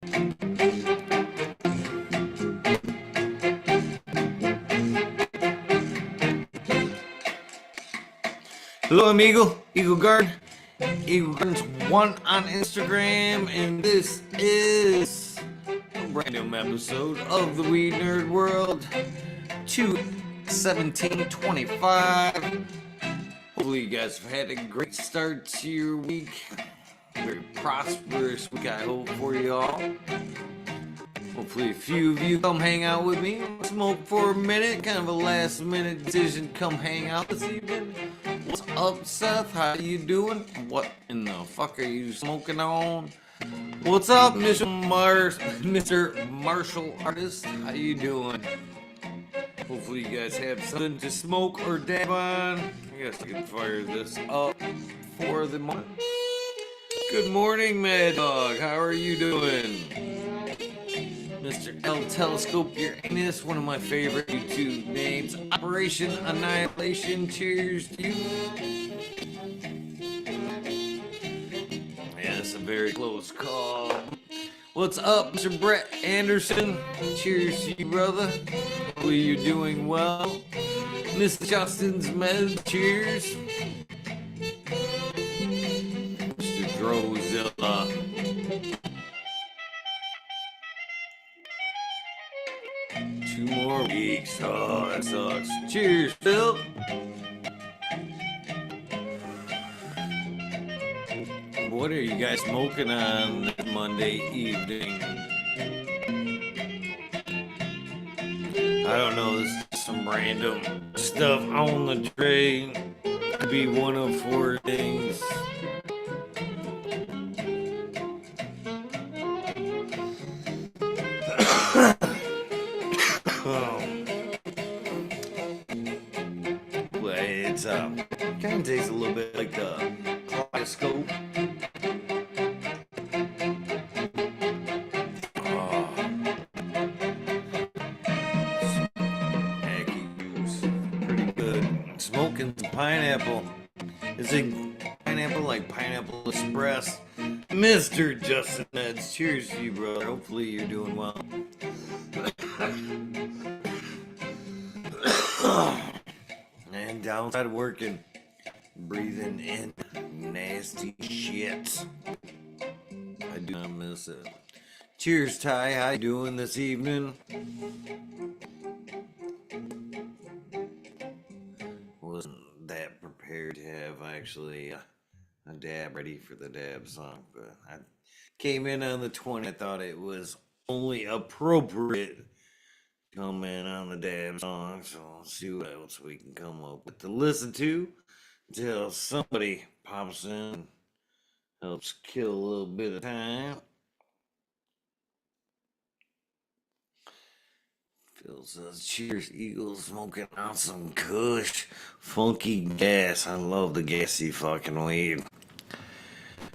Hello, amigo. Eagle Guard. Eagle Gardens 1 on Instagram, and this is a random episode of the Weed Nerd World 2/17/25. Hopefully, you guys have had a great start to your week. Very prosperous week, I hope, for you all. Hopefully a few of you come hang out with me, smoke for a minute, kind of a last minute decision, come hang out this evening. What's up, Seth? How you doing? What in the fuck are you smoking on? What's up, Mr. Martial Artist? How you doing? Hopefully you guys have something to smoke or dab on. I guess I can fire this up for the morning. Good morning, Mad Dog. How are you doing? Mr. L Telescope Your Anus, one of my favorite YouTube names. Operation Annihilation, cheers to you. Yeah, it's a very close call. What's up, Mr. Brett Anderson? Cheers to you, brother. Hopefully you're doing well. Miss Justin's Med, cheers. Mr. Drozilla. 2 more weeks. Oh, that sucks. Cheers, Phil. What are you guys smoking on this Monday evening? I don't know. This is some random stuff on the tray. Could be one of 4 things. It's kind of tastes a little bit like the kaleidoscope. Hecky juice, pretty good. Smoking some pineapple. Is it pineapple like Pineapple Express? Mr. Justin Meds, cheers to you, brother. Hopefully you're doing well. And downside working, breathing in nasty shit. I do not miss it. Cheers, Ty. How you doing this evening? Wasn't that prepared to have actually a dab ready for the dab song, but I came in on the 20. I thought it was only appropriate come in on the dab song, so let's see what else we can come up with to listen to until somebody pops in and helps kill a little bit of time. Phil says, cheers, Eagles, smoking on some kush, funky gas. I love the gassy fucking weed.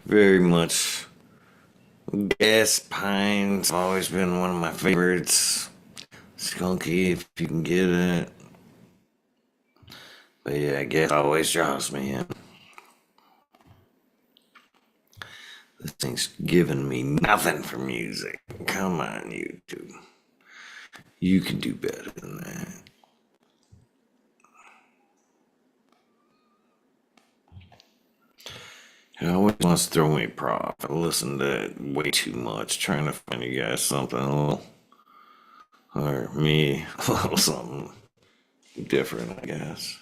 Very much. Gas pines have always been one of my favorites. Skunky if you can get it. But yeah, gas always draws me in. This thing's giving me nothing for music. Come on, YouTube. You can do better than that. It always wants to throw me prof. I listen to it way too much, trying to find you guys something a little, or me, a little something different, I guess.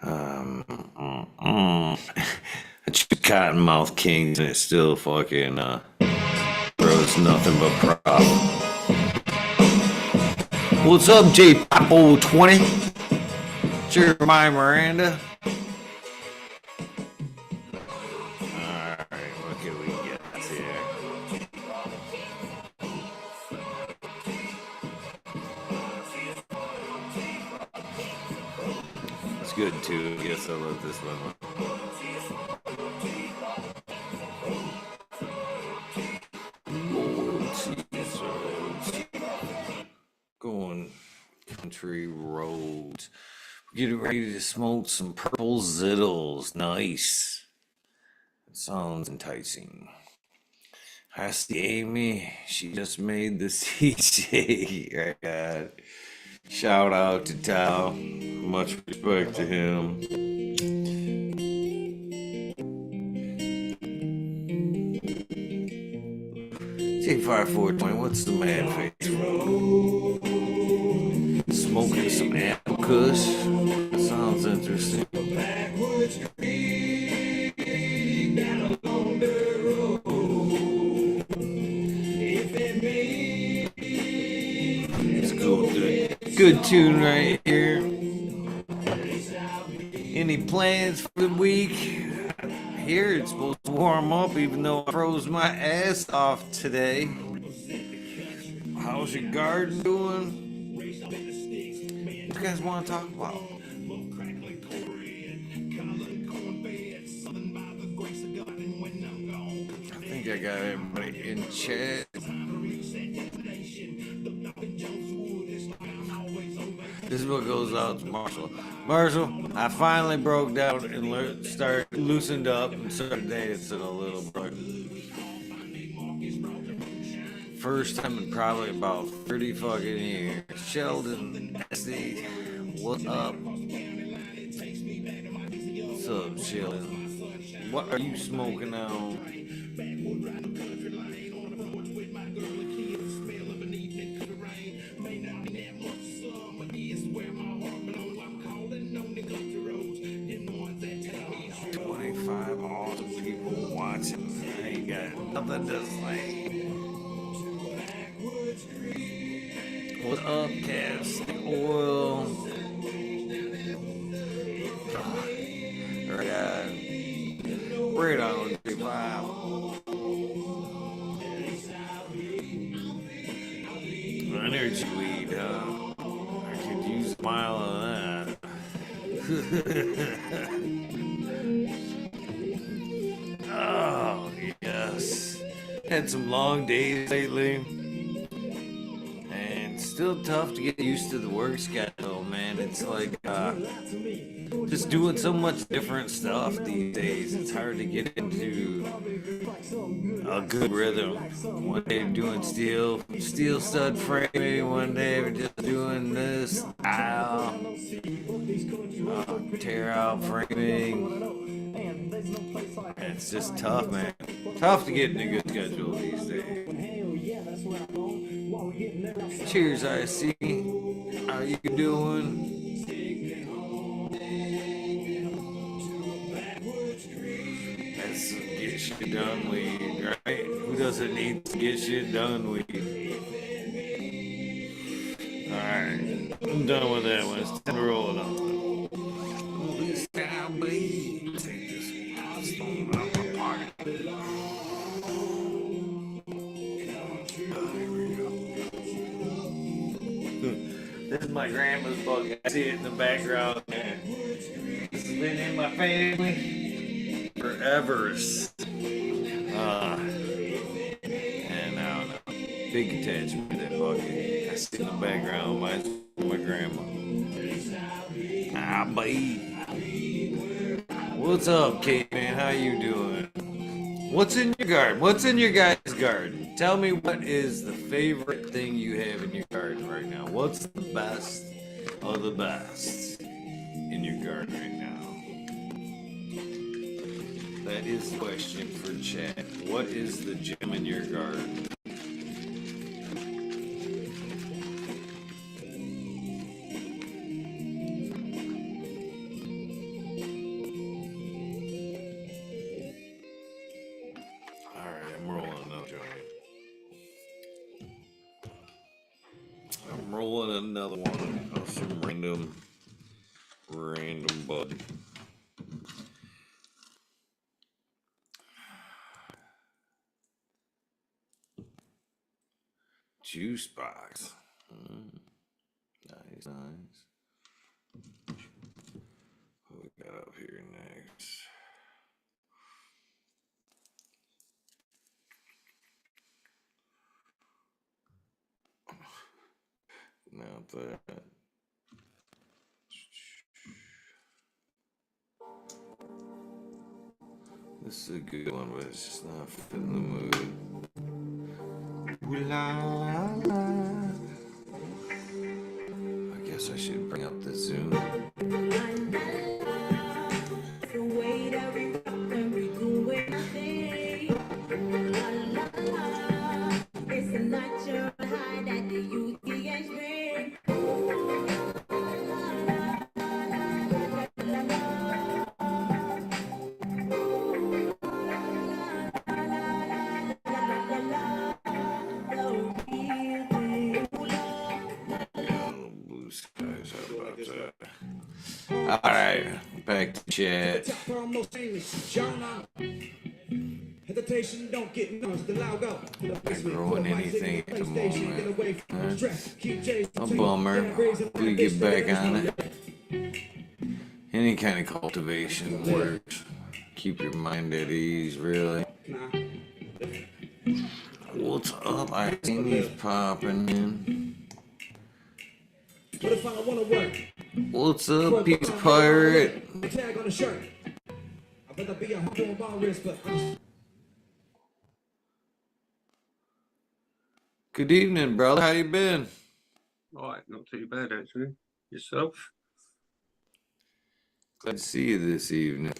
I chew Cottonmouth Kings and it still fucking throws nothing but problem. What's up, J Papo 20? Jeremiah Miranda. Alright, what can we get here? It's good too. I guess I love this one. Going country roads. Getting ready to smoke some purple zittles. Nice. That sounds enticing. That's the Amy. She just made the CJ. Right. Shout out to Tao. Much respect to him. J5420, what's the man face? Smoking some apple kush. That sounds interesting. It's cool, dude. Good tune right here. Any plans for the week? Here it's supposed to warm up, even though I froze my ass off today. How's your garden doing? What you guys want to talk about? I think I got everybody in chat. This is what goes out to Marshall. Marshall, I finally broke down and loosened up and started dancing a little bit. First time in probably about 30 fucking years. Sheldon, SD, what's up? What's up, Sheldon? What are you smoking on? Awesome people watching. I ain't got nothing to say. What's up, Cass? Oil. Right on, big vibe. Energy weed, huh? I could use a mile of that. Oh, yes. Had some long days lately. And still tough to get used to the work schedule, man. It's like just doing so much different stuff these days. It's hard to get into a good rhythm. One day I'm doing steel stud framing. One day we're just doing this style, tear out framing. It's just tough, man. Tough to get in a good schedule these days. Cheers, IC. How you doing? That's some get shit done weed, right? Who doesn't need to get shit done weed? Alright, I'm done with that one. It's time to roll it up. Take this stone out my pocket. This is my grandma's book. I see it in the background. This has been in my family forever. And I don't know. Big attachment to that bucket. I see it in the background. My grandma. Baby. What's up, Kate, man? How you doing? What's in your garden? What's in your guys' garden? Tell me what is the favorite thing you have in your garden right now. What's the best of the best in your garden right now? That is the question for chat. What is the gem in your garden? I'm rolling another one of some random bud. Juice box. Nice. What we got up here next? Not that. This is a good one, but it's just not fitting the mood. la, la. I guess I should bring up the Zoom. Blue skies, how about that? All right, back to chat. Hesitation, don't get lost, the loud go. Not growing anything at the moment. A bummer. We get back on it. Any kind of cultivation works. Keep your mind at ease, really. What's up? I seen these popping in. What's up, Peace Pirate? Good evening, brother. How you been? All right, not too bad actually. Yourself? Glad to see you this evening.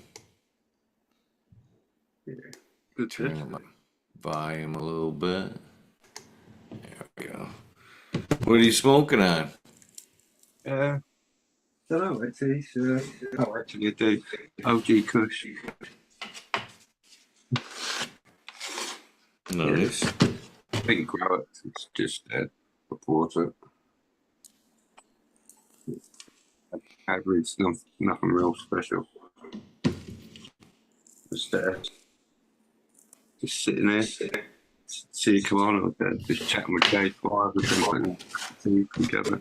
Yeah, good. Turn up my volume a little bit. There we go. What are you smoking on? Don't know actually. Actually, I do. OG Kush. Nice. Yeah. I think grow it. It's just report it. Average, nothing real special. Just sitting there. See you come on, or just chatting with Dave Five or something. See you together.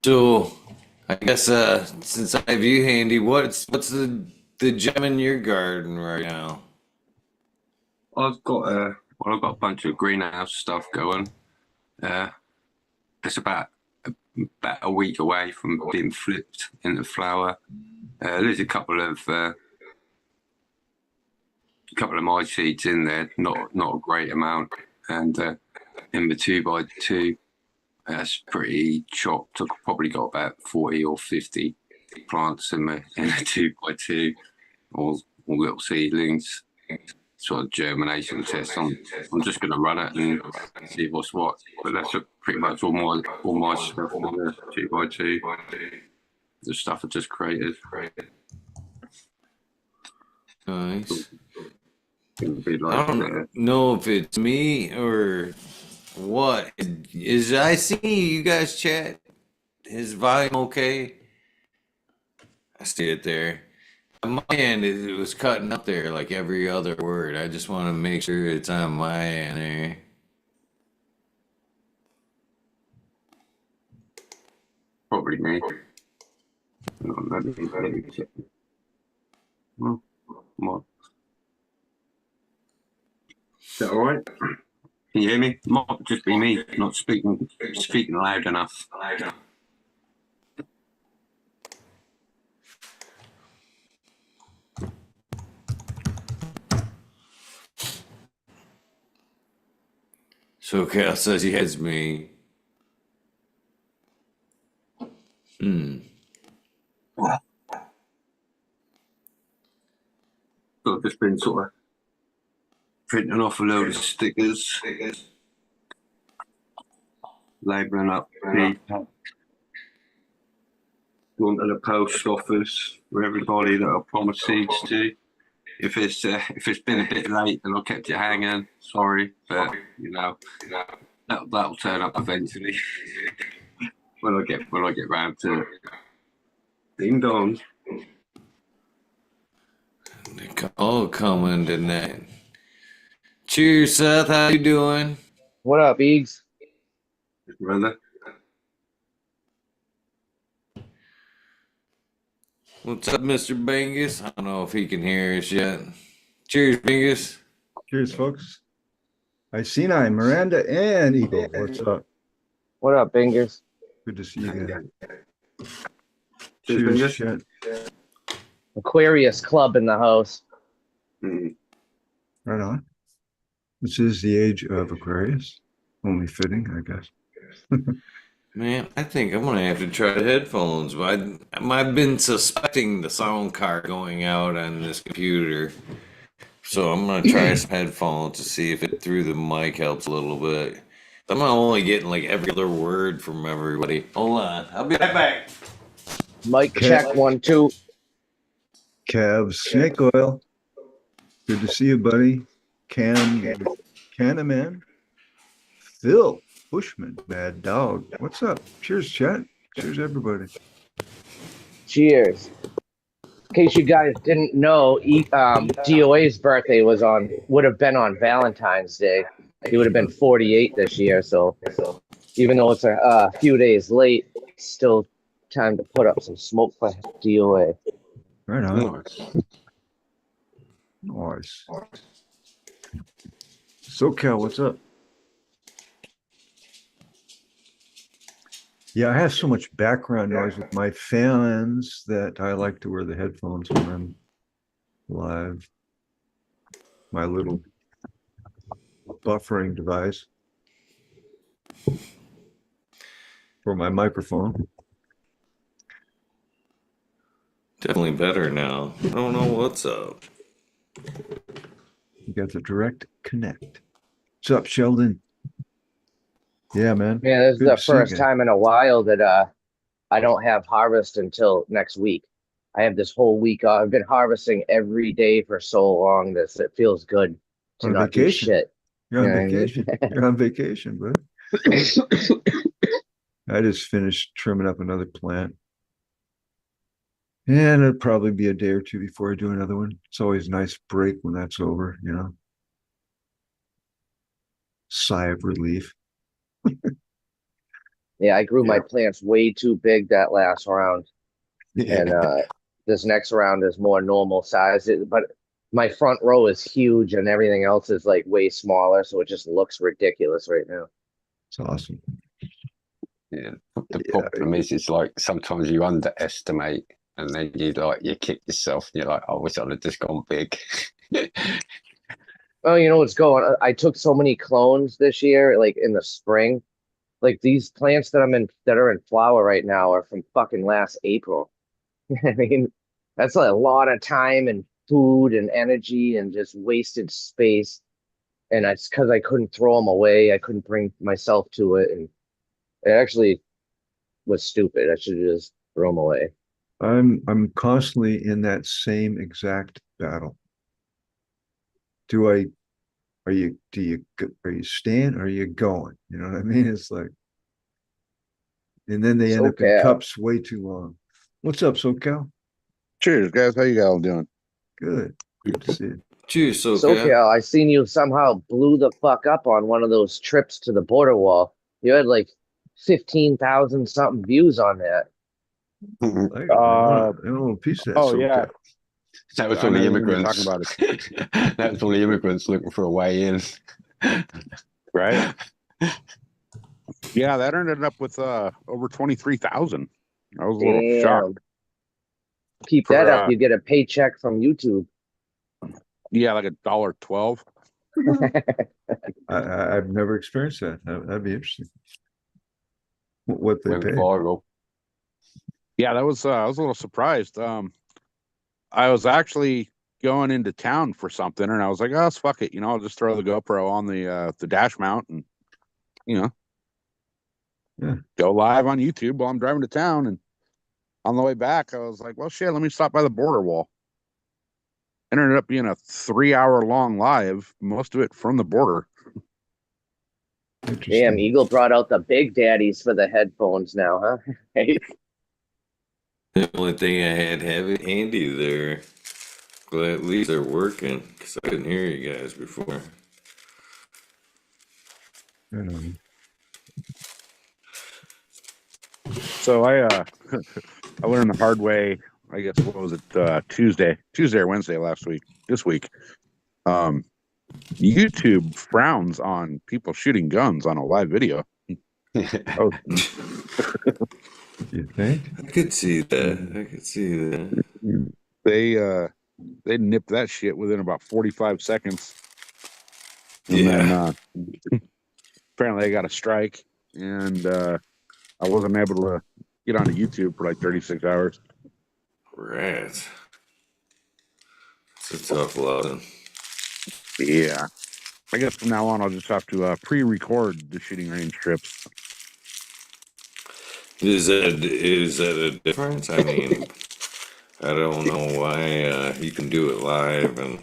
So, I guess since I have you handy, what's the gem in your garden right now? I've got a bunch of greenhouse stuff going. It's about a week away from being flipped into flower. There's a couple of my seeds in there, not a great amount, and in the 2x2, that's pretty chopped. I've probably got about 40 or 50 plants in a 2x2, or little seedlings. Sort of germination test. I'm just going to run it and see what's what. But that's pretty much all my stuff in the 2x2. The stuff I just created. Nice. Like, I don't know if it's me or what. Is I see you guys chat? His volume okay? I see it there. On my end, it was cutting up there like every other word. I just want to make sure it's on my end there. Probably me. Let me check. Well, come on. Is that all right? Can you hear me? It might just be me not speaking loud enough. So Cal says he has me. So I've just been sort of printing off a load of stickers, labelling up the going to the post office for everybody that I promised seeds to. If it's been a bit late and I kept you hanging, sorry, but that'll turn up eventually when I get round to it. Ding dong. Oh, coming tonight. Cheers, Seth. How you doing? What up, Eags? Brother. What's up, Mr. Bingus? I don't know if he can hear us yet. Cheers, Bingus. Cheers, folks. I see nine, Miranda and Eagle. What's up? What up, Bingers? Good to see you again. Cheers, Cheers, chat. Aquarius Club in the house. Mm. Right on. This is the age of Aquarius. Only fitting, I guess. Man, I think I'm gonna have to try the headphones. But I've been suspecting the sound card going out on this computer, so I'm gonna try some headphones to see if it through the mic helps a little bit. I'm only getting like every other word from everybody. Hold on, I'll be right back. Mic check 1, 2. Cavs, snake oil. Good to see you, buddy. Cannaman. Phil Bushman, bad dog. What's up? Cheers, chat. Cheers, everybody. Cheers. In case you guys didn't know, DOA's birthday would have been on Valentine's Day. He would have been 48 this year, so even though it's a few days late, still time to put up some smoke for DOA. Right on. Nice. Nice. SoCal, what's up? Yeah, I have so much background noise with my fans that I like to wear the headphones when I'm live. My little buffering device for my microphone. Definitely better now. I don't know what's up. You got the direct connect. What's up, Sheldon? Yeah, man. Yeah, this is Good the to see you first again. time in a while that I don't have harvest until next week. I have this whole week off. I've been harvesting every day for so long that it feels good to On not do vacation. shit. You're on You know what I mean? vacation. You're on vacation, bud. I just finished trimming up another plant. And it'll probably be a day or two before I do another one. It's always a nice break when that's over, you know. Sigh of relief. Yeah, I grew my plants way too big that last round. And this next round is more normal size. But my front row is huge and everything else is like way smaller, so it just looks ridiculous right now. It's awesome. Yeah. The problem is, it's like sometimes you underestimate, and then you kick yourself, and you're like, I wish I'd have just gone big. Well, you know what's going on? I took so many clones this year, like in the spring. Like these plants that are in flower right now are from fucking last April. I mean, that's a lot of time and food and energy and just wasted space. And it's because I couldn't throw them away. I couldn't bring myself to it, and it actually was stupid. I should have just throw them away. I'm constantly in that same exact battle. Are you staying or are you going? You know what I mean? It's like, and then they end up in cups way too long. What's up, SoCal? Cheers, guys. How you all doing? Good. Good to see you. Cheers, SoCal, I seen you somehow blew the fuck up on one of those trips to the border wall. You had like 15,000 something views on that. I want a little piece of that. Oh, SoCal. yeah. That was all the immigrants. Talking about it. That was all the immigrants looking for a way in. Right? Yeah, that ended up with over 23,000. I was a little shocked. Keep that up, you get a paycheck from YouTube. Yeah, like $1.12. I've never experienced that. That'd be interesting. What they pay. Viral. Yeah, that was I was a little surprised. I was actually going into town for something, and I was like, "Oh, fuck it, I'll just throw the GoPro on the dash mount, and go live on YouTube while I'm driving to town." And on the way back, I was like, "Well, shit, let me stop by the border wall." It ended up being a 3-hour long live, most of it from the border. Damn, Eagle brought out the big daddies for the headphones now, huh? Hey. The only thing I had handy there. Glad at least they're working, because I couldn't hear you guys before. So I learned the hard way. I guess what was it? Tuesday or Wednesday this week. YouTube frowns on people shooting guns on a live video. You think? I could see that. They nipped that shit within about 45 seconds. And then Yeah. apparently I got a strike, and I wasn't able to get onto YouTube for like 36 hours. Right. It's a tough lesson. Yeah. I guess from now on, I'll just have to pre-record the shooting range trips. Is that a difference? I mean, I don't know why you can do it live and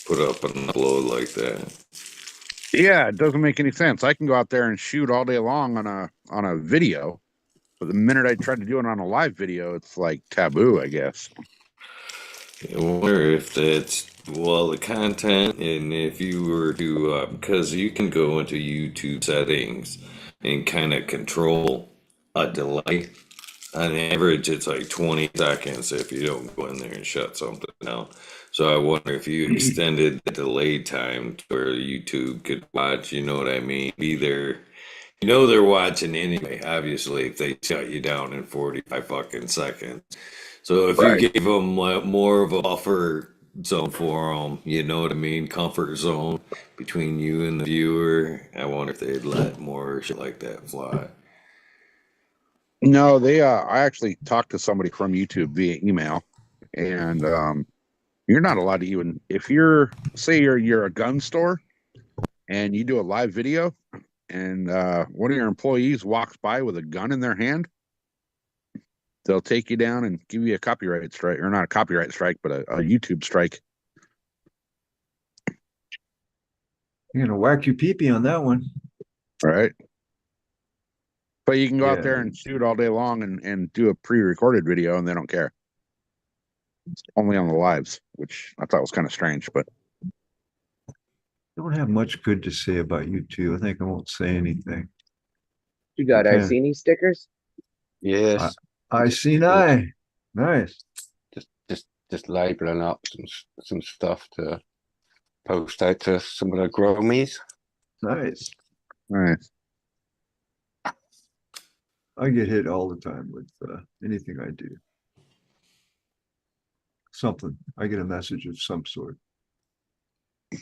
put up an upload like that. Yeah, it doesn't make any sense. I can go out there and shoot all day long on a video, but the minute I try to do it on a live video, it's like taboo, I guess. I wonder if that's, well, the content, and if you were to, because you can go into YouTube settings and kind of control a delay. On average, it's like 20 seconds if you don't go in there and shut something down. So I wonder if you extended the delay time to where YouTube could watch, you know what I mean? Be there. You know they're watching anyway, obviously, if they shut you down in 45 fucking seconds. So if you Right. gave them more of a buffer zone for them, you know what I mean? Comfort zone between you and the viewer. I wonder if they'd let more shit like that fly. No, they I actually talked to somebody from YouTube via email, and you're not allowed to even, if you're a gun store and you do a live video and one of your employees walks by with a gun in their hand, they'll take you down and give you a copyright strike, or not a copyright strike, but a YouTube strike. You're gonna whack your pee-pee on that one. Right. But you can go out Yeah. there and shoot all day long and do a pre-recorded video, and they don't care. It's only on the lives, which I thought was kind of strange, but I don't have much good to say about YouTube. I think I won't say anything. You got Okay. Iceni stickers? Yes. I see nine. Nice. Just labeling up some stuff to post out to some of the gromies. Nice. nice. I get hit all the time with anything I do. Something. I get a message of some sort. Yeah,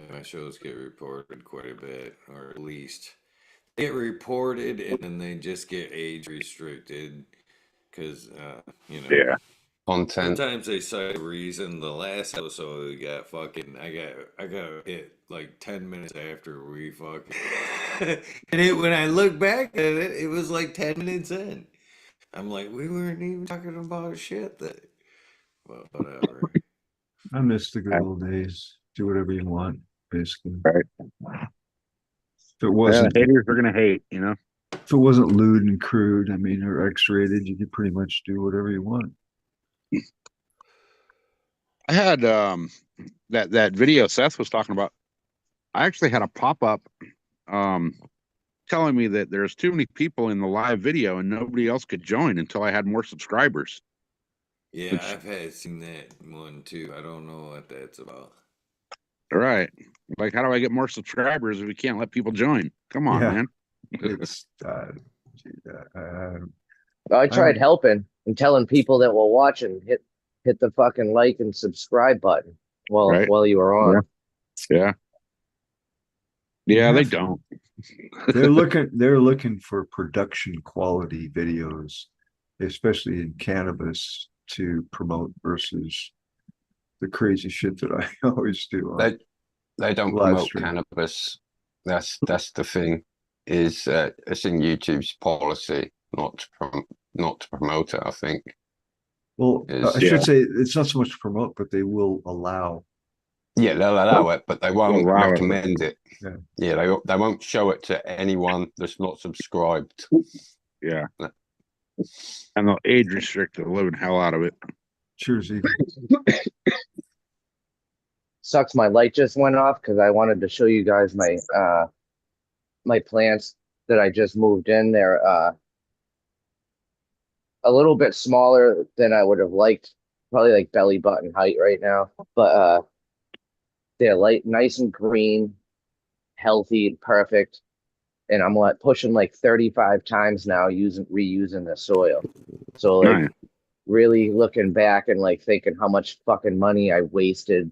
my shows get reported quite a bit, or at least get reported, and then they just get age restricted because Yeah. Content. sometimes they cite a reason. The last episode we got fucking, I got hit like 10 minutes after we fucking, and when I look back at it, it was like 10 minutes in. I'm like, we weren't even talking about shit that, well, whatever. I miss the good old days. Do whatever you want, basically. Right. If it wasn't, The haters are gonna hate, you know. if it wasn't lewd and crude, I mean, or X-rated, you could pretty much do whatever you want. I had that video Seth was talking about. I actually had a pop-up telling me that there's too many people in the live video and nobody else could join until I had more subscribers. Yeah, I've had seen that one too. I don't know what that's about. Right. Like, how do I get more subscribers if we can't let people join? Come on, Yeah. man. It's I tried helping and telling people that were watching, hit the fucking like and subscribe button Right. while you were on. Yeah. Yeah, they don't. they're looking for production quality videos, especially in cannabis, to promote versus the crazy shit that I always do. They don't live promote stream. cannabis. That's the thing. Is it's in YouTube's policy not to promote it. I think. Well, Is- I should say it's not so much to promote, but they will allow. Yeah, they'll allow it, but they won't Allow it. recommend it. Yeah. They won't show it to anyone that's not subscribed. Yeah. And they'll age restrict the living hell out of it. Cheers, Eagle. Sucks, my light just went off because I wanted to show you guys my my plants that I just moved in. They're a little bit smaller than I would have liked, probably like belly button height right now, but they're nice and green, healthy, and perfect. And I'm like pushing like 35 times now reusing the soil. So like Nice. really looking back and like thinking how much fucking money I wasted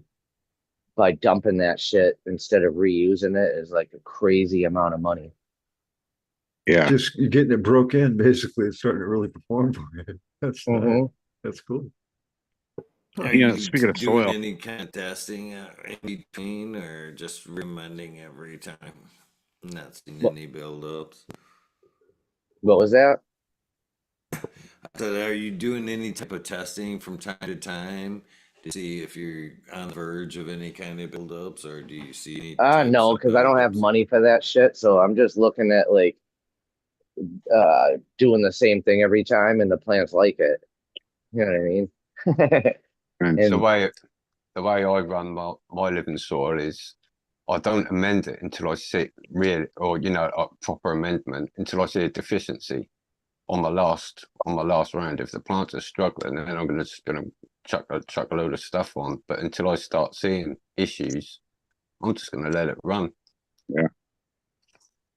by dumping that shit instead of reusing it is like a crazy amount of money. Yeah. Just you're getting it broke in, basically. It's starting to really perform for you. That's nice. Mhm. That's cool. Are You know, you speaking of doing soil, any kind of testing in between, or just recommending every time? Not seeing What, any buildups. what was that? I said, are you doing any type of testing from time to time to see if you're on the verge of any kind of buildups, or do you see any types No, of because I don't have buildups? money for that shit. So I'm just looking at like doing the same thing every time, and the plants like it. You know what I mean? and The And way the way I run my living soil is I don't amend it until I see real or a proper amendment until I see a deficiency on my last round. If the plants are struggling, then I'm gonna chuck a load of stuff on. But until I start seeing issues, I'm just gonna let it run. yeah.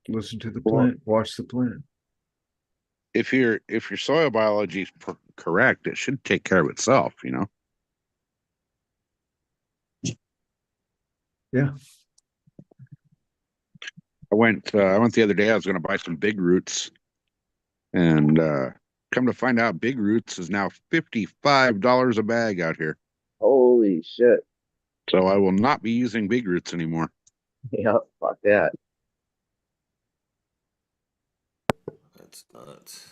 Listen to the Well, plant, watch the plant. if your soil biology is correct, it should take care of itself. You know. Yeah. I went the other day. I was going to buy some big roots, and come to find out, big roots is now $55 a bag out here. holy shit. So I will not be using big roots anymore. Yep, fuck that. That's nuts.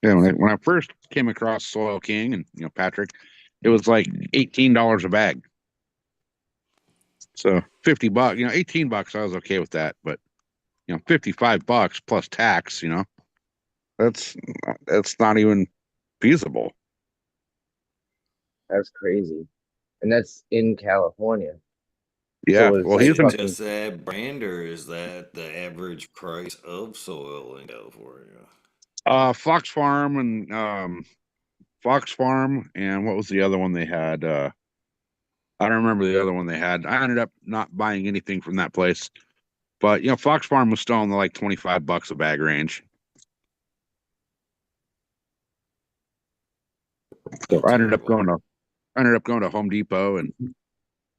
Yeah, when I first came across Soil King and Patrick, it was like $18 a bag. So $50, $18 I was okay with that, but $55 plus tax, that's not even feasible. That's crazy. And that's in California. Yeah, So it's well, Is like he's it in. fucking just that brand, or is that the average price of soil in California? Fox Farm and Fox Farm, and what was the other one they had? I don't remember the other one they had. I ended up not buying anything from that place, but Fox Farm was still in the like $25 a bag range. So That's terrible. I ended up going to Home Depot and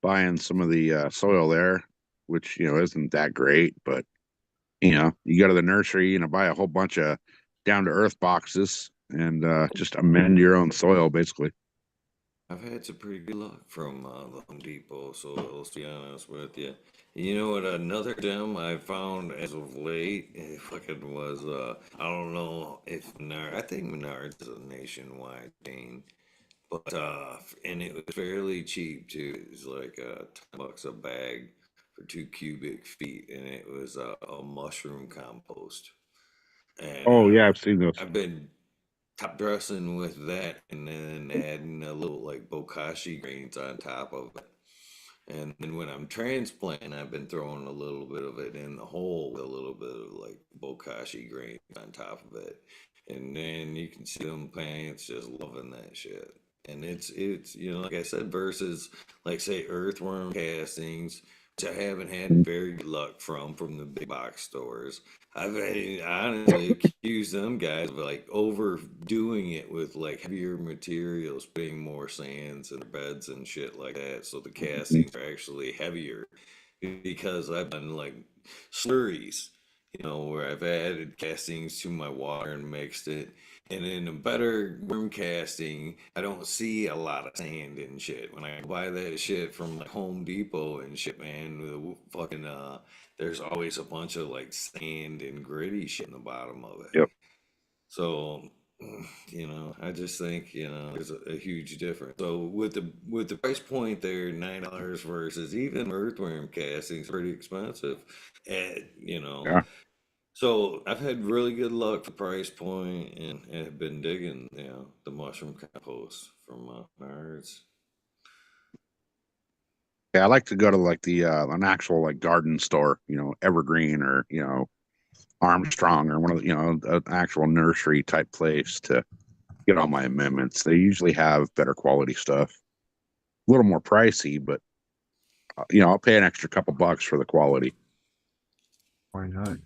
buying some of the soil there, which isn't that great, but you go to the nursery, buy a whole bunch of down to earth boxes and just amend your own soil basically. I've had some pretty good luck from the Home Depot, so let's be honest with you. You know what? Another gem I found as of late, it fucking was, I don't know if Menard, I think Menards is a nationwide chain, but, and it was fairly cheap too. It was like $10 a bag for 2 cubic feet, and it was a mushroom compost. And Oh yeah, I've seen those. I've been top dressing with that and then adding a little like bokashi grains on top of it. And then when I'm transplanting, I've been throwing a little bit of it in the hole with a little bit of like bokashi grains on top of it. And then you can see them plants just loving that shit. And it's like I said, versus like say earthworm castings, which I haven't had very good luck from the big box stores. I've honestly accused them guys of like overdoing it with like heavier materials, putting more sands in their beds and shit like that, so the castings are actually heavier. Because I've done like slurries, where I've added castings to my water and mixed it. And in a better worm casting, I don't see a lot of sand and shit. When I buy that shit from like Home Depot and shit, man, the fucking there's always a bunch of like sand and gritty shit in the bottom of it. Yep. So, I just think there's a huge difference. So with the price point there, $9 versus even earthworm castings, pretty expensive. And Yeah. so I've had really good luck for price point, and have been digging the mushroom compost from Menards. Yeah, I like to go to like the an actual like garden store, Evergreen or Armstrong or one of the, an actual nursery type place to get all my amendments. They usually have better quality stuff. A little more pricey, but I'll pay an extra couple bucks for the quality. Why not?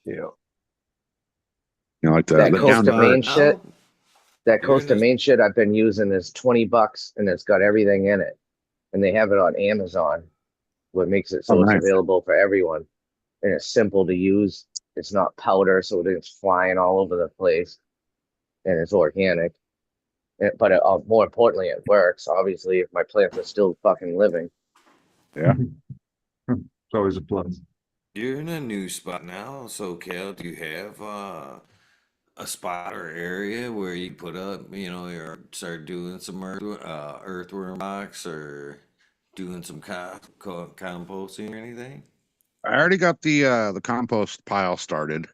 Yeah. Like that the down Costa to earth. Maine shit. Now That you're in Costa this. Maine shit I've been using is $20 and it's got everything in it. and they have it on Amazon, what makes it Oh, so it's nice. available for everyone. And it's simple to use. It's not powder, so it's flying all over the place, and it's organic. But more importantly, it works. Obviously, if my plants are still fucking living. Yeah. It's always a plus. You're in a new spot now, SoCal. Do you have a spot or area where you put up, or start doing some earthworm box or doing some composting or anything? I already got the compost pile started.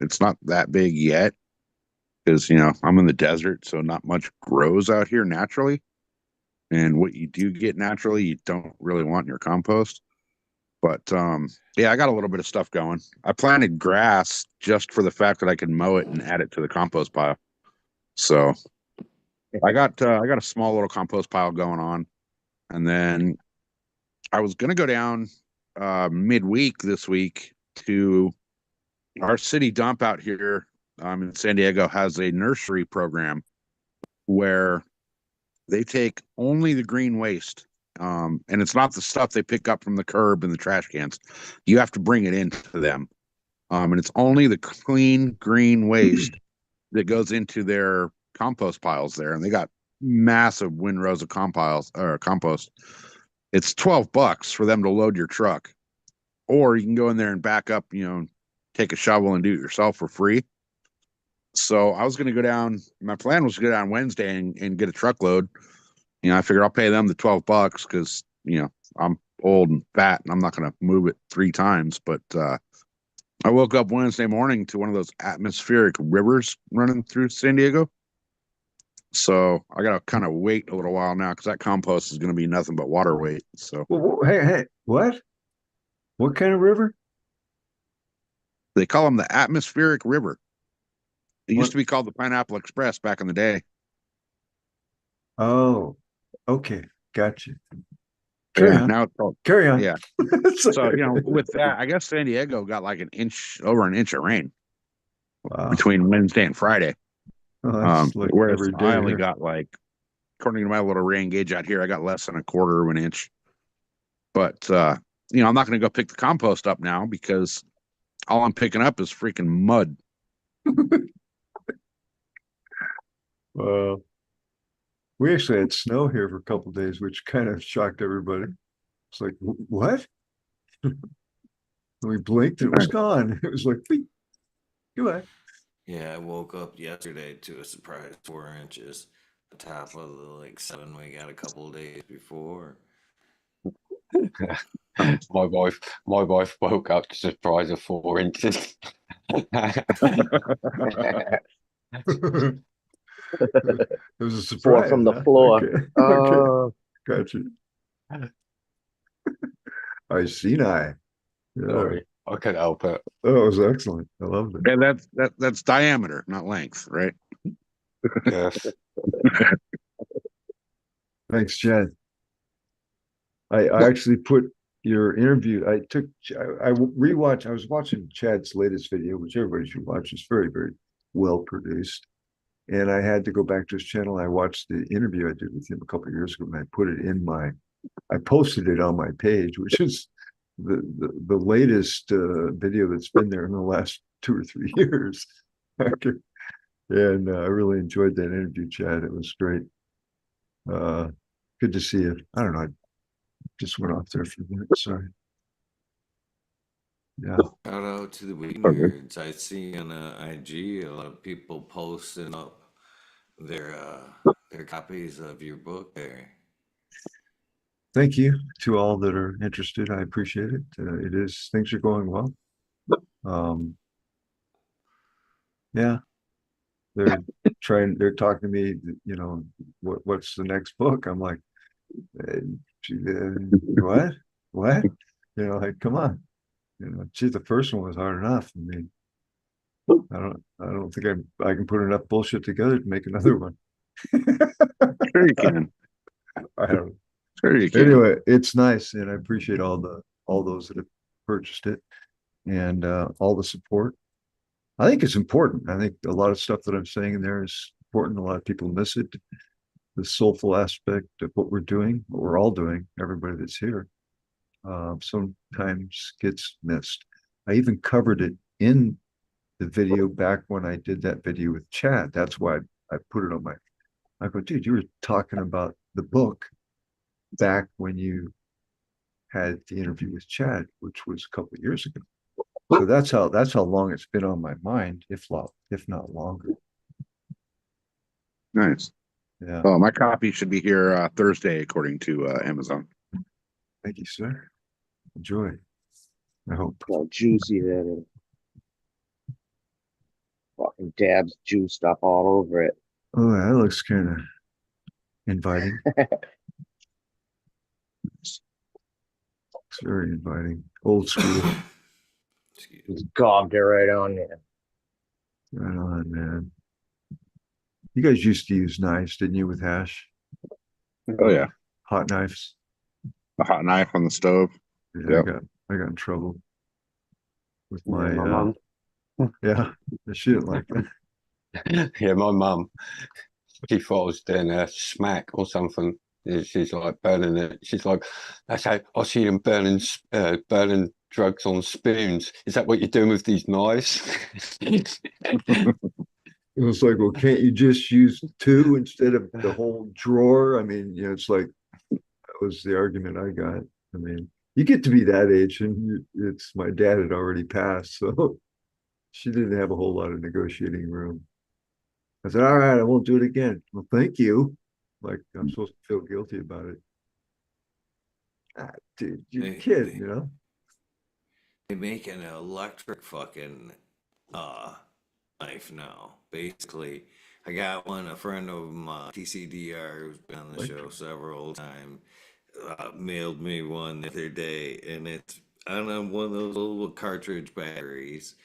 It's not that big yet because I'm in the desert, so not much grows out here naturally. And what you do get naturally, you don't really want in your compost. But yeah, I got a little bit of stuff going. I planted grass just for the fact that I could mow it and add it to the compost pile. So I got a small little compost pile going on, and then I was gonna go down midweek this week to our city dump out here in San Diego has a nursery program where they take only the green waste. And it's not the stuff they pick up from the curb and the trash cans. You have to bring it into them. And it's only the clean green waste that goes into their compost piles there. And they got massive windrows of compost. It's $12 for them to load your truck. Or you can go in there and back up, take a shovel and do it yourself for free. So I was going to go down. My plan was to go down Wednesday and get a truckload. I figured I'll pay them the $12 because, I'm old and fat and I'm not going to move it 3 times. But I woke up Wednesday morning to one of those atmospheric rivers running through San Diego. So I got to kind of wait a little while now because that compost is going to be nothing but water weight. So Hey, what? What kind of river? they call them the atmospheric river. It used What? to be called the Pineapple Express back in the day. Oh, okay, gotcha. Carry on. Now it's called, Carry on. yeah. So, with that, I guess San Diego got like over an inch of rain Wow. between Wednesday and Friday. Oh, that's like Whereas every day I only here. got according to my little rain gauge out here, I got less than a quarter of an inch. But, I'm not going to go pick the compost up now because all I'm picking up is freaking mud. We actually had snow here for a couple of days, which kind of shocked everybody. It's like, what? We blinked, it was gone. It was like, beep, goodbye. Yeah, I woke up yesterday to a surprise 4 inches, the top of the 7 we got a couple of days before. My wife woke up to surprise of 4 inches. It was a 4 surprise. from the Huh? floor. Okay. Gotcha. I seen I. Yeah. Sorry, I couldn't help it. Oh, it was excellent. I loved it. And that's diameter, not length, right? Yes. Thanks, Chad. I actually put your interview. I rewatched. I was watching Chad's latest video, which everybody should watch. It's very, very well produced. And I had to go back to his channel. I watched the interview I did with him a couple of years ago, and I put it I posted it on my page, which is the latest video that's been there in the last 2 or 3 years. Okay. And I really enjoyed that interview, Chad. It was great. Good to see you. I don't know. I just went off there for a minute. Sorry. Yeah. Shout out to the Weed Nerds. I see on IG a lot of people posting up their copies of your book there. Thank you to all that are interested. I appreciate it. Things are going well. Yeah, they're talking to me, what's the next book? I'm like, what? What? Come on. The first one was hard enough. I mean, I don't think I can put enough bullshit together to make another one. Sure you can. I don't. Sure you can. Anyway, it's nice, and I appreciate all those that have purchased it and all the support. I think it's important. I think a lot of stuff that I'm saying in there is important. A lot of people miss it. the soulful aspect of what we're doing, what we're all doing, everybody that's here, sometimes gets missed. I even covered it in the video back when I did that video with Chad. That's why I put it on my. I go, dude, you were talking about the book back when you had the interview with Chad, which was a couple of years ago. So that's how long it's been on my mind, if not longer. Nice. Yeah. Oh, my copy should be here Thursday, according to Amazon. Thank you, sir. Enjoy. I hope. How juicy that is. Fucking dabs juiced up all over it. Oh, that looks kind of inviting. It's very inviting. Old school. Just gobbed it right on there. Right on, man. You guys used to use knives, didn't you, with hash? Oh yeah, Hot knives. a hot knife on the stove. Yeah, Yep. I got in trouble with Yeah, my my mom. yeah, she didn't like that. Yeah, my mum, she thought I was doing a smack or something. She's like burning it. She's like, that's how I see them burning drugs on spoons. Is that what you're doing with these knives? It was like, well, can't you just use two instead of the whole drawer? I mean, it's like that was the argument I got. I mean, you get to be that age, and it's my dad had already passed, so she didn't have a whole lot of negotiating room. I said, all right, I won't do it again. Well, thank you. Like, I'm supposed to feel guilty about it. Dude, you're a kid, They make an electric fucking knife now. Basically, I got one. A friend of mine, TCDR, who's been on the show several times, mailed me one the other day, and it's on one of those little cartridge batteries,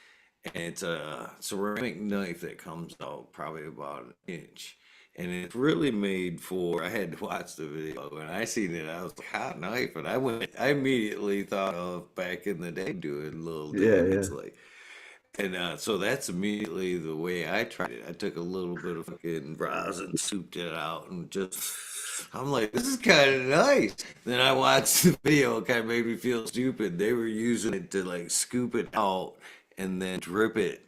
and it's a ceramic knife that comes out probably about an inch. And it's really made for. I had to watch the video. When I seen it, I was like, "Hot knife," and I immediately thought of back in the day doing little Yeah, damage yeah. like. And so that's immediately the way I tried it. I took a little bit of fucking rosin, souped it out, and just, I'm like, this is kind of nice. Then I watched the video, it kind of made me feel stupid. They were using it to like scoop it out and then drip it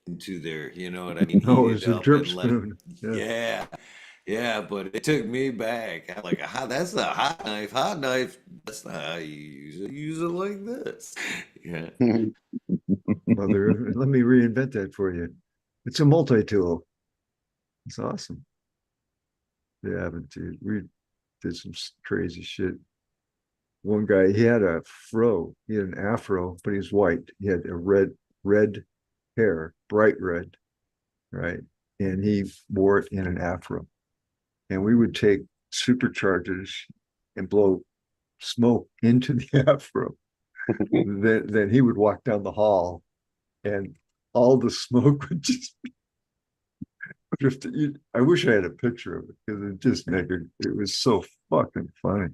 into their, you know what I mean, No, heat it it was a up drip and let it, spoon. Yeah. yeah, yeah, but it took me back. I'm like, that's a hot knife. Hot knife, that's not how you use it. Use it like this. Yeah. Mother, let me reinvent that for you. It's a multi-tool. It's awesome. Yeah, but dude, we did some crazy shit. One guy, he had a fro, he had an afro, but he was white. He had a red hair, bright red, right? And he wore it in an afro. And we would take superchargers and blow smoke into the afro. Then he would walk down the hall and all the smoke would just drift. I wish I had a picture of it because it was so fucking funny.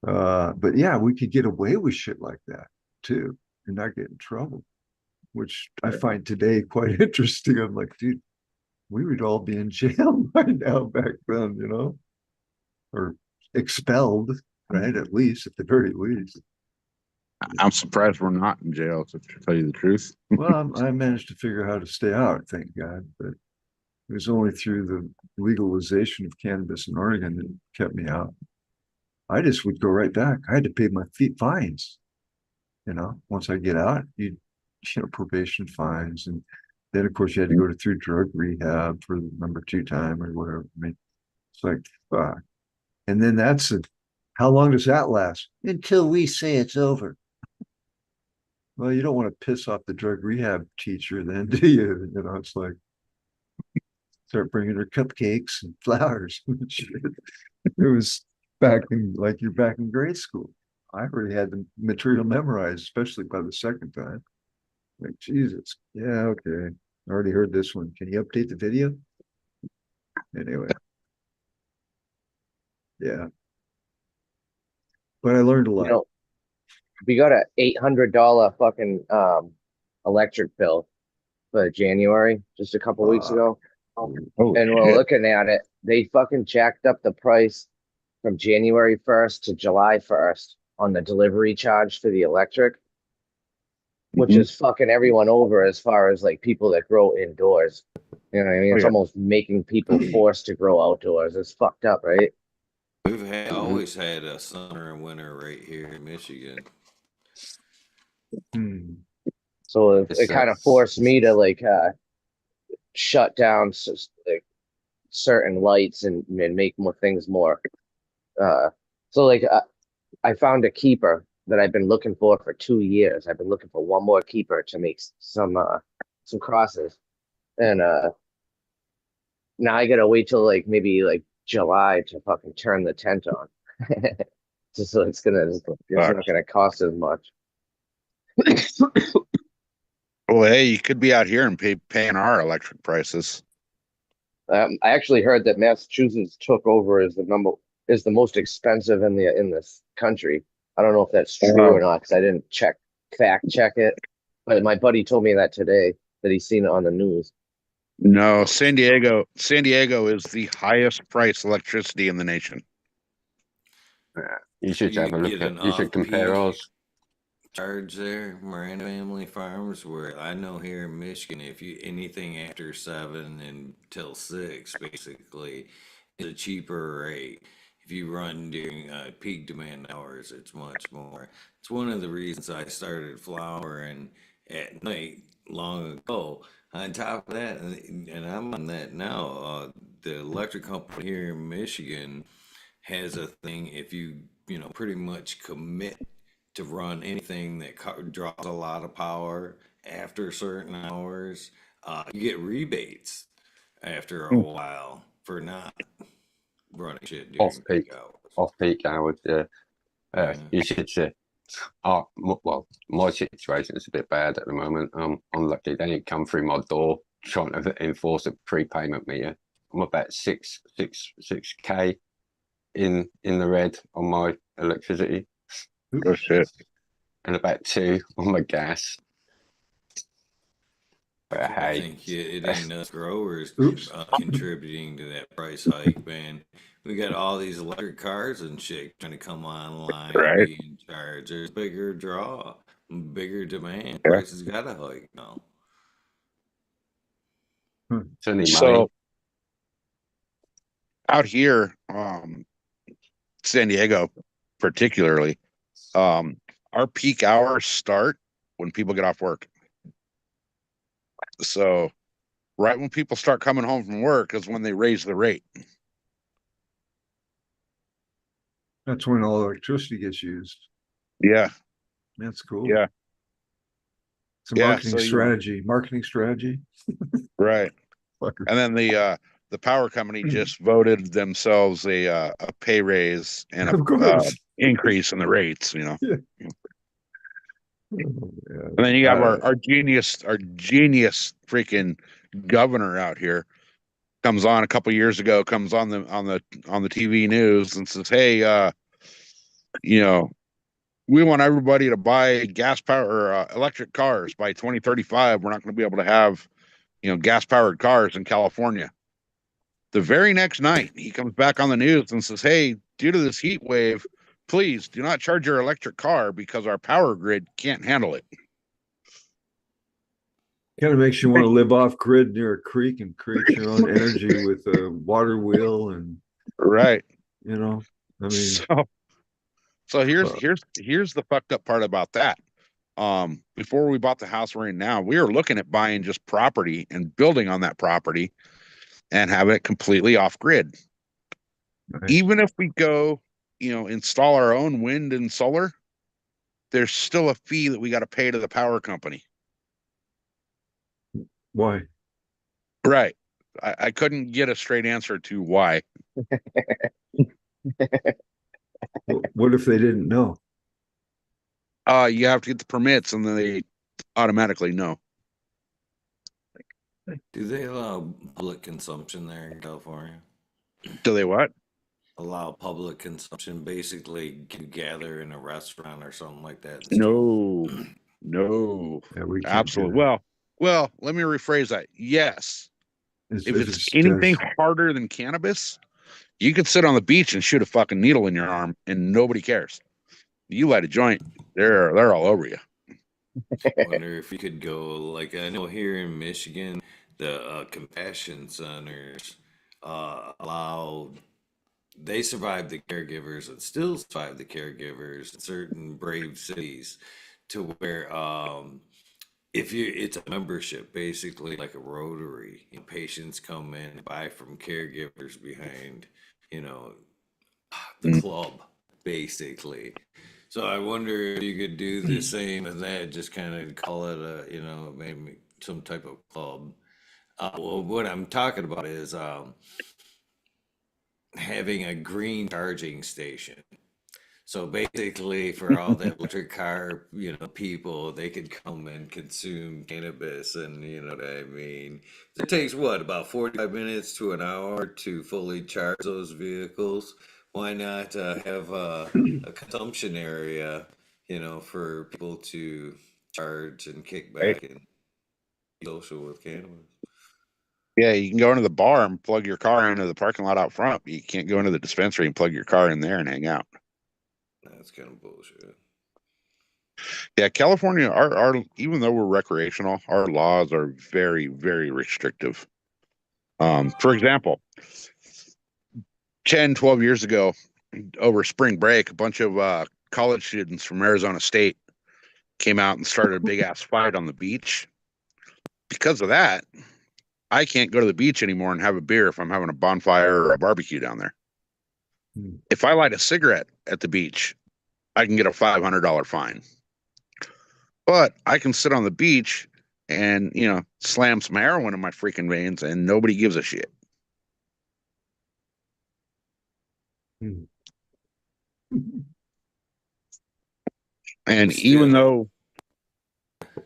But yeah, we could get away with shit like that too and not get in trouble, which I find today quite interesting. I'm like, dude, we would all be in jail by now back then, or expelled, right? At least, at the very least. I'm surprised we're not in jail, to tell you the truth. Well, I managed to figure out how to stay out, thank God. But it was only through the legalization of cannabis in Oregon that kept me out. I just would go right back. I had to pay my fines. Once I get out, probation fines, and then of course you had to go through drug rehab for the number two time or whatever. I mean, it's like fuck. And then how long does that last? Until we say it's over. Well, you don't want to piss off the drug rehab teacher, then, do you? It's like start bringing her cupcakes and flowers. It was you're back in grade school. I already had the material memorized, especially by the second time. Like, Jesus. Yeah, okay. I already heard this one. Can you update the video? Anyway. Yeah. But I learned a lot. We got a $800 fucking electric bill for January just a couple weeks ago. Oh And we're shit! looking at it. They fucking jacked up the price from January 1st to July 1st on the delivery charge for the electric, which Mhm. is fucking everyone over as far as like people that grow indoors. You know what I mean? Oh It's yeah. almost making people forced to grow outdoors. It's fucked up, right? Always had a summer and winter right here in Michigan. Hmm. So It's it kind of forced me to like shut down like certain lights and make more things more. Uh, so like I found a keeper that I've been looking for 2 years. I've been looking for one more keeper to make some crosses, and now I gotta wait till like maybe like July to fucking turn the tent on. Just so it's not Sucks. gonna cost as much. Well, hey, you could be out here and paying our electric prices. I actually heard that Massachusetts took over as the most expensive in this country. I don't know if that's true or not because I didn't fact check it, but my buddy told me that today that he's seen it on the news. No, San Diego. San Diego is the highest price electricity in the nation. you should You have a look get at. an You should compare off-peak ours. charge there, Miranda Family Farms, where I know here in Michigan, if you anything after 7 until 6, basically, is a cheaper rate. If you run during peak demand hours, it's much more. It's one of the reasons I started flowering at night long ago. On top of that, and I'm on that now, the electric company here in Michigan has a thing if you pretty much commit to run anything that draws a lot of power after certain hours, you get rebates after a Hmm. while for not running shit Off during peak peak, hours. off peak hours. Yeah, Yeah. you should. Well, my situation is a bit bad at the moment. I'm lucky they didn't come through my door trying to enforce a prepayment meter. I'm about six k in the red on my electricity, Oh shit! and about 2 on my gas. But I hey, think it ain't us growers Oops. contributing to that price hike, man. We got all these electric cars and shit trying to come online and Right? be in charge. There's bigger draw, bigger demand. Yeah. Prices gotta hike now. it's only money. So out here, San Diego, particularly, um, our peak hours start when people get off work. So right when people start coming home from work is when they raise the rate. That's when all electricity gets used. Yeah, That's cool. yeah, It's a yeah. marketing So strategy. Marketing strategy. right. Fucker. And then the power company just voted themselves a pay raise and Of a course. increase in the rates. Yeah. And then you have our genius freaking governor out here comes on a couple years ago, comes on the TV news and says, "Hey, you know, we want everybody to buy gas power or electric cars by 2035. We're not going to be able to have, gas powered cars in California." The very next night, he comes back on the news and says, "Hey, due to this heat wave, please do not charge your electric car because our power grid can't handle it." Kind of makes you want to live off grid near a creek and create your own energy with a water wheel and Right. I mean, So here's the fucked up part about that. Before we bought the house we're in now, we were looking at buying just property and building on that property and having it completely off grid. nice. Even if we go, install our own wind and solar, there's still a fee that we got to pay to the power company. Why? Right. I couldn't get a straight answer to why. What if they didn't know? You have to get the permits and then they automatically know. Do they allow public consumption there in California? Do they what? Allow public consumption, basically gather in a restaurant or something like that and No. smoke? No. Yeah, we can't do Absolutely. that. Well, let me rephrase that. Yes. If it's anything harder than cannabis, you could sit on the beach and shoot a fucking needle in your arm and nobody cares. You light a joint, they're all over you. Wonder if we could go, like, I know here in Michigan, the compassion centers allow, they survive the caregivers and still survive the caregivers in certain brave cities, to where if you, it's a membership basically like a Rotary. Patients come in and buy from caregivers behind, you know, the club basically. So I wonder if you could do the same as that, just kind of call it a, maybe some type of club. Well, what I'm talking about is having a green charging station. So basically, for all the electric car, people, they could come and consume cannabis, and you know what I mean. It takes what, about 45 minutes to an hour to fully charge those vehicles. Why not have a consumption area, for people to charge and kick Right? back and be social with cannabis? Yeah, you can go into the bar and plug your car into the parking lot out front. But you can't go into the dispensary and plug your car in there and hang out. That's kind of bullshit. Yeah, California, our even though we're recreational, our laws are very, very restrictive. For example, 10, 12 years ago, over spring break, a bunch of college students from Arizona State came out and started a big ass fight on the beach. Because of that, I can't go to the beach anymore and have a beer if I'm having a bonfire or a barbecue down there. If I light a cigarette at the beach, I can get a $500 fine. But I can sit on the beach and, slam some heroin in my freaking veins and nobody gives a shit. And even though,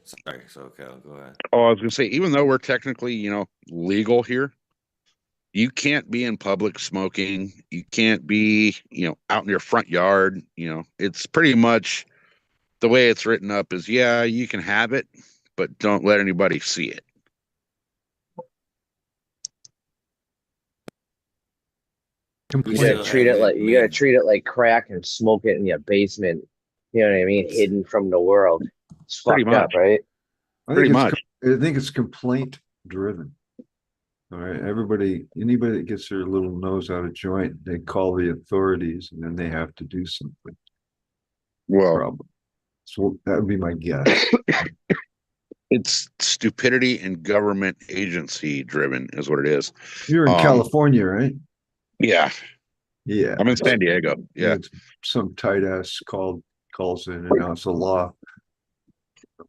Sorry, so Cal, go ahead. I was going to say, even though we're technically, legal here, you can't be in public smoking. You can't be, out in your front yard. It's pretty much the way it's written up is, yeah, you can have it, but don't let anybody see it. You gotta treat it like crack and smoke it in your basement. You know what I mean? Hidden from the world. It's Pretty fucked up, much. right? Pretty much. I think it's complaint driven. All right. Anybody that gets their little nose out of joint, they call the authorities and then they have to do something. Well, Problem. So that would be my guess. It's stupidity and government agency driven is what it is. You're in California, right? Yeah. Yeah. I'm in San Diego. Yeah. Some tight ass calls in and now it's a law.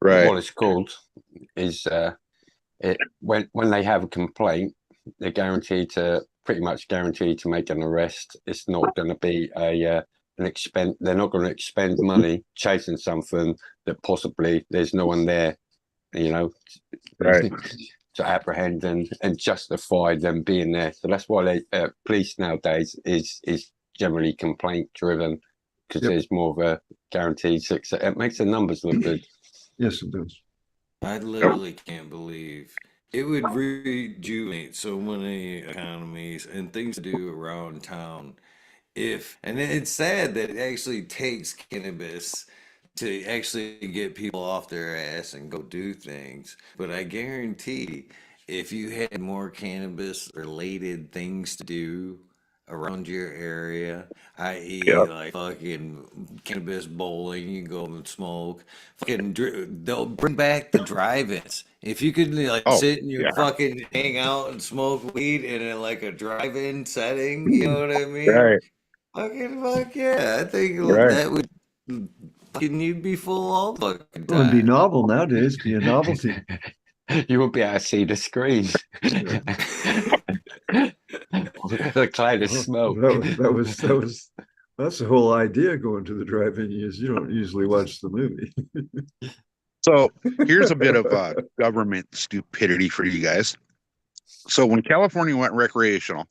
Right. What it's called is when they have a complaint, they're pretty much guaranteed to make an arrest. It's not going to be an expense. They're not going to expend money chasing something that possibly there's no one there, right, to apprehend and justify them being there. So that's why police nowadays is generally complaint driven, because there's more of a guaranteed success. It makes the numbers look good. Yes, it does. I literally can't believe it would rejuvenate so many economies and things to do around town. And it's sad that it actually takes cannabis to actually get people off their ass and go do things. But I guarantee if you had more cannabis related things to do around your area, i.e., like fucking cannabis bowling, you go and smoke. They'll bring back the drive-ins. If you could sit in your fucking hang out and smoke weed in a drive-in setting, you know what I mean? Right. Fuck yeah! I think that would fucking, you'd be full all the fucking Well, it'd be time. novel nowadays. Be a novelty. You won't be able to see the screen. The cloud of smoke. That's the whole idea going to the drive-in is you don't usually watch the movie. So here's a bit of government stupidity for you guys. So when California went recreational,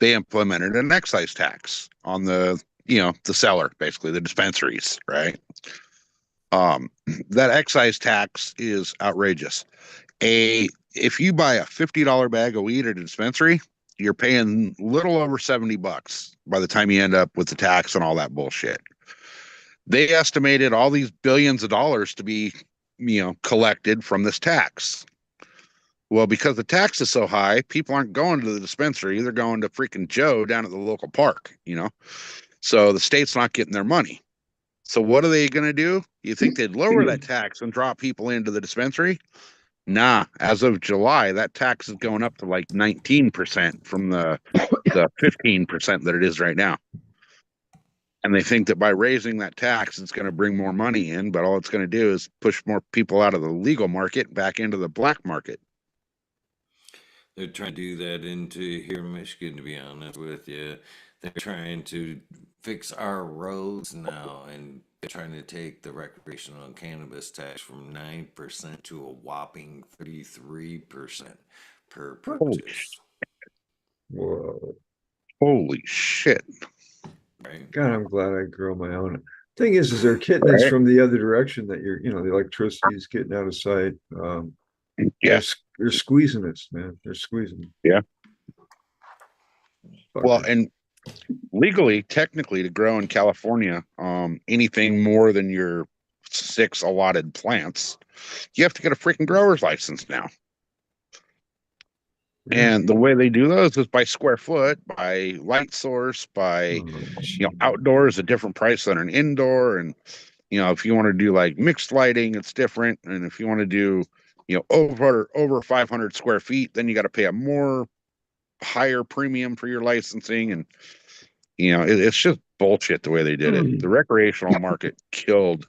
they implemented an excise tax on the seller, basically the dispensaries, right? That excise tax is outrageous. A if you buy a $50 bag of weed at a dispensary, you're paying little over $70 by the time you end up with the tax and all that bullshit. They estimated all these billions of dollars to be, collected from this tax. Well, because the tax is so high, people aren't going to the dispensary. They're going to freaking Joe down at the local park, So the state's not getting their money. So what are they going to do? You think they'd lower that tax and draw people into the dispensary? Nah, as of July, that tax is going up to like 19% from the 15% that it is right now. And they think that by raising that tax, it's going to bring more money in, but all it's going to do is push more people out of the legal market back into the black market. They're trying to do that into here in Michigan, to be honest with you. They're trying to fix our roads now, and they're trying to take the recreational cannabis tax from 9% to a whopping 33% per purchase. Whoa. Holy shit. Right? God, I'm glad I grow my own. Thing is they're getting this from the other direction that the electricity is getting out of sight. Yeah. They're squeezing us, man. They're squeezing. Yeah. Well, Fuckers. and legally, technically, to grow in California, anything more than your 6 allotted plants, you have to get a freaking grower's license now. And the way they do those is by square foot, by light source, by outdoors, a different price than an indoor. And if you want to do like mixed lighting, it's different. And if you want to do over 500 square feet, then you got to pay a more higher premium for your licensing. And it's just bullshit the way they did it. The recreational market killed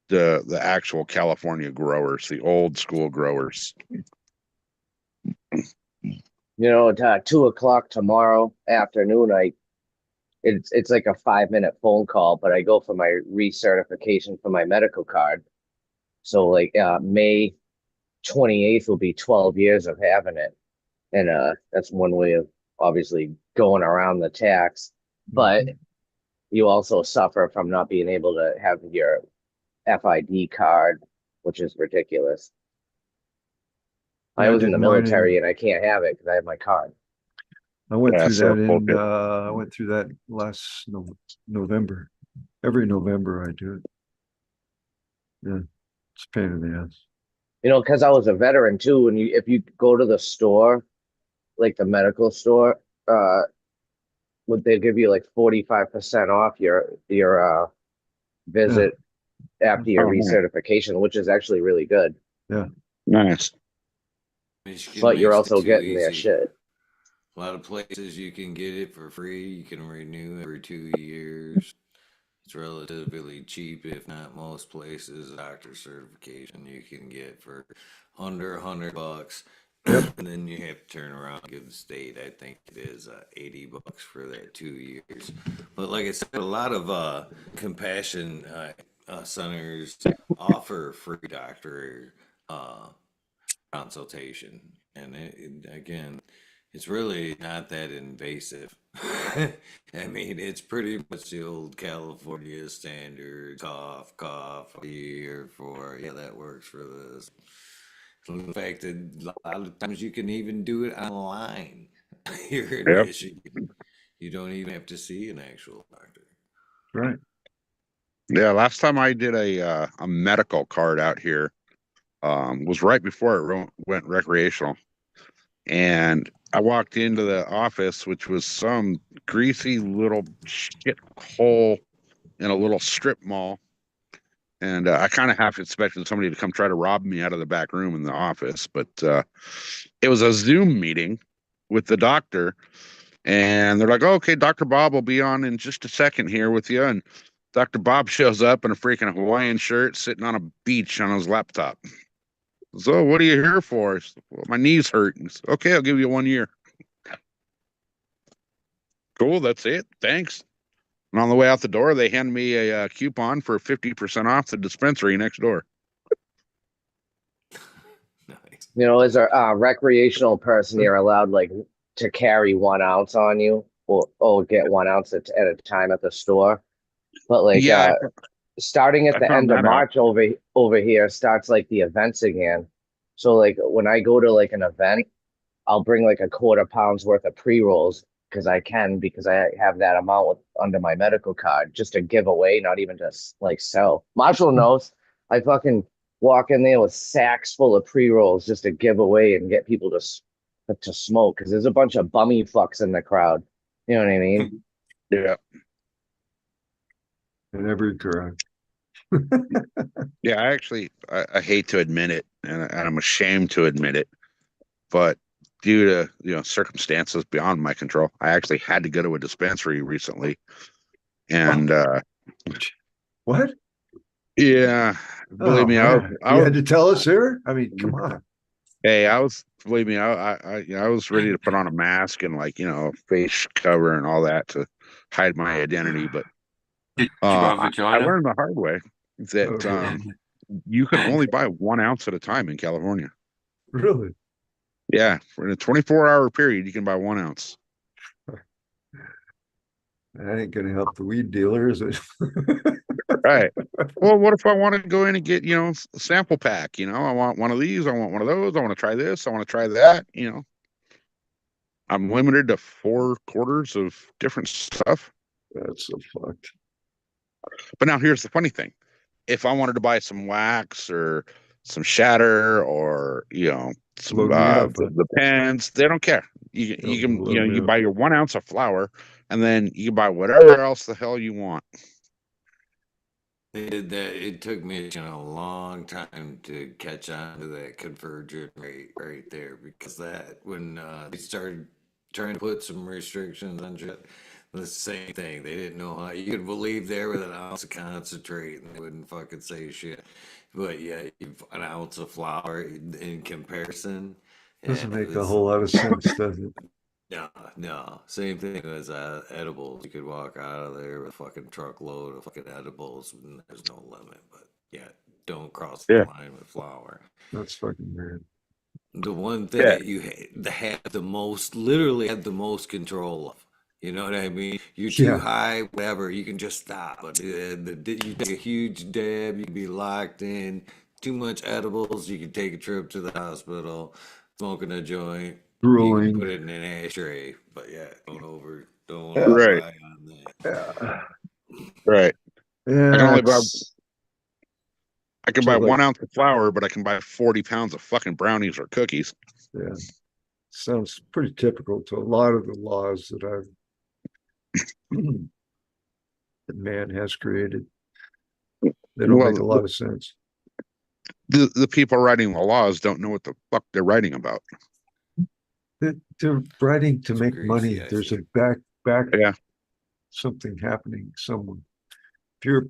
the actual California growers, the old school growers. At 2 o'clock tomorrow afternoon, it's like a 5-minute phone call, but I go for my recertification for my medical card. So like May 28th will be 12 years of having it. And that's one way of obviously going around the tax. But you also suffer from not being able to have your FID card, which is ridiculous. I was in the military and I can't have it because I have my card. I went through that I went through that last November. Every November I do it. Yeah, it's a pain in the ass. Because I was a veteran too, and if you go to the store, like the medical store, would they give you like 45% off your visit after your recertification, which is actually really good. Yeah, nice. Michigan but you're makes also it too getting their easy. shit. A lot of places you can get it for free. You can renew every 2 years. It's relatively cheap, if not most places. Doctor certification you can get for under $100. And then you have to turn around and give the state, I think it is $80 for that 2 years. But like I said, a lot of compassion centers offer free doctor consultation, and again, it's really not that invasive. I mean, it's pretty much the old California standard: cough, cough, a year for, yeah, that works for this. In fact, a lot of times you can even do it online here in Michigan. You don't even have to see an actual doctor. right. Yeah, last time I did a medical card out here was right before it went recreational. And I walked into the office, which was some greasy little shit hole in a little strip mall. And I kind of half expected somebody to come try to rob me out of the back room in the office. But it was a Zoom meeting with the doctor. And they're like, oh, okay, Dr. Bob will be on in just a second here with you. And Dr. Bob shows up in a freaking Hawaiian shirt sitting on a beach on his laptop. So what are you here for? Well, my knees hurt. Okay, I'll give you 1 year. Cool, that's it. Thanks. And on the way out the door, they hand me a coupon for 50% off the dispensary next door. Nice. As a recreational person, you're allowed to carry 1 ounce on you, or get 1 ounce at a time at the store. But starting at the end of March over here starts the events again. So like when I go to like an event, I'll bring like a quarter pound's worth of pre-rolls because I can because I have that amount under my medical card just to give away, not even just like sell. Marshall knows. I fucking walk in there with sacks full of pre-rolls just to give away and get people to smoke because there's a bunch of bummy fucks in the crowd. You know what I mean? Yeah. in every garage. Yeah, I hate to admit it, and I'm ashamed to admit it, but due to circumstances beyond my control, I actually had to go to a dispensary recently, and What? yeah, believe Oh me, man, I you was had to tell us here. I mean, come on. hey, believe me, I was ready to put on a mask and face cover and all that to hide my identity, but Did you have I vagina? learned the hard way that Okay. you can only buy 1 ounce at a time in California. Really? Yeah, for a 24-hour period, you can buy 1 ounce. That ain't gonna help the weed dealer, is it? Right. Well, what if I want to go in and get, a sample pack? I want one of these. I want one of those. I want to try this. I want to try that. I'm limited to 4 quarters of different stuff. That's so fucked. But now here's the funny thing. If I wanted to buy some wax or some shatter or, some Load me up, the pens, they don't care. You can, load me you up. buy your 1 ounce of flour and then you can buy whatever else the hell you want. They did that. It took me a long time to catch on to that conversion rate right there because that when they started trying to put some restrictions on shit, the same thing. They didn't know how you could believe there with an ounce of concentrate and they wouldn't fucking say shit. But yeah, an ounce of flour in comparison, yeah, Doesn't it make a was whole lot of sense, does it? no, no. Same thing as edibles. You could walk out of there with a fucking truckload of fucking edibles and there's no limit. But yeah, don't cross the Yeah. line with flour. That's fucking weird. The one thing Yeah. that you have the most, literally have the most control of. You know what I mean? You're too Yeah. high, whatever. You can just stop. But you take a huge dab, you can be locked in. Too much edibles, you can take a trip to the hospital. Smoking a joint, you can Drooling. put it in an ashtray. But yeah, don't Yeah. Right. rely on that. Yeah. Right. Yeah. I can only buy It's I can so buy like, 1 ounce of flour, but I can buy 40 pounds of fucking brownies or cookies. yeah. Sounds pretty typical to a lot of the laws that that man has created. They don't make a Well, lot of sense. the people writing the laws don't know what the fuck they're writing about. They're writing to It's make greasy, money. I There's a think. back Yeah. something happening somewhere. If you're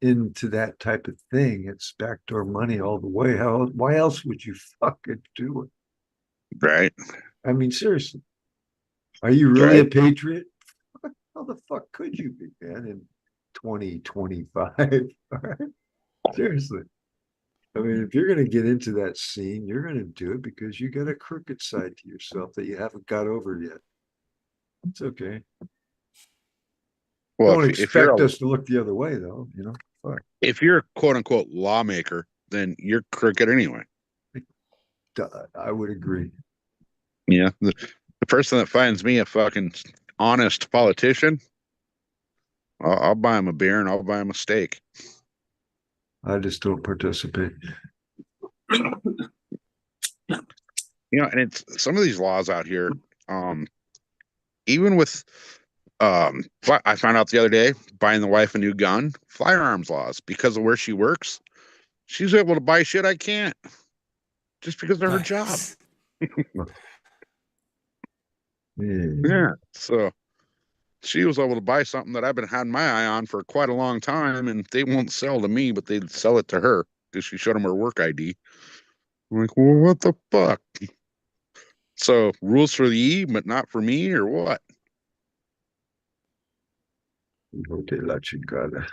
into that type of thing, it's backdoor money all the way. Why else would you fucking do it? Right. I mean, seriously. Are you really a Right. patriot? How the fuck could you be, man, in 2025? All right. Seriously. I mean, if you're going to get into that scene, you're going to do it because you got a crooked side to yourself that you haven't got over yet. It's okay. Well, Don't if you're expect us to look the other way, though. Fuck. if you're a quote unquote lawmaker, then you're crooked anyway. I would agree. Yeah. The person that finds me a fucking honest politician, I'll buy him a beer and I'll buy him a steak. I just don't participate. And it's some of these laws out here, even with I found out the other day buying the wife a new gun, firearms laws, because of where she works, she's able to buy shit I can't just because of her job. Yeah. So she was able to buy something that I've been having my eye on for quite a long time, and they won't sell to me, but they'd sell it to her because she showed them her work ID. I'm like, well, what the fuck? So rules for the E, but not for me, or what? Hijo de la chingada.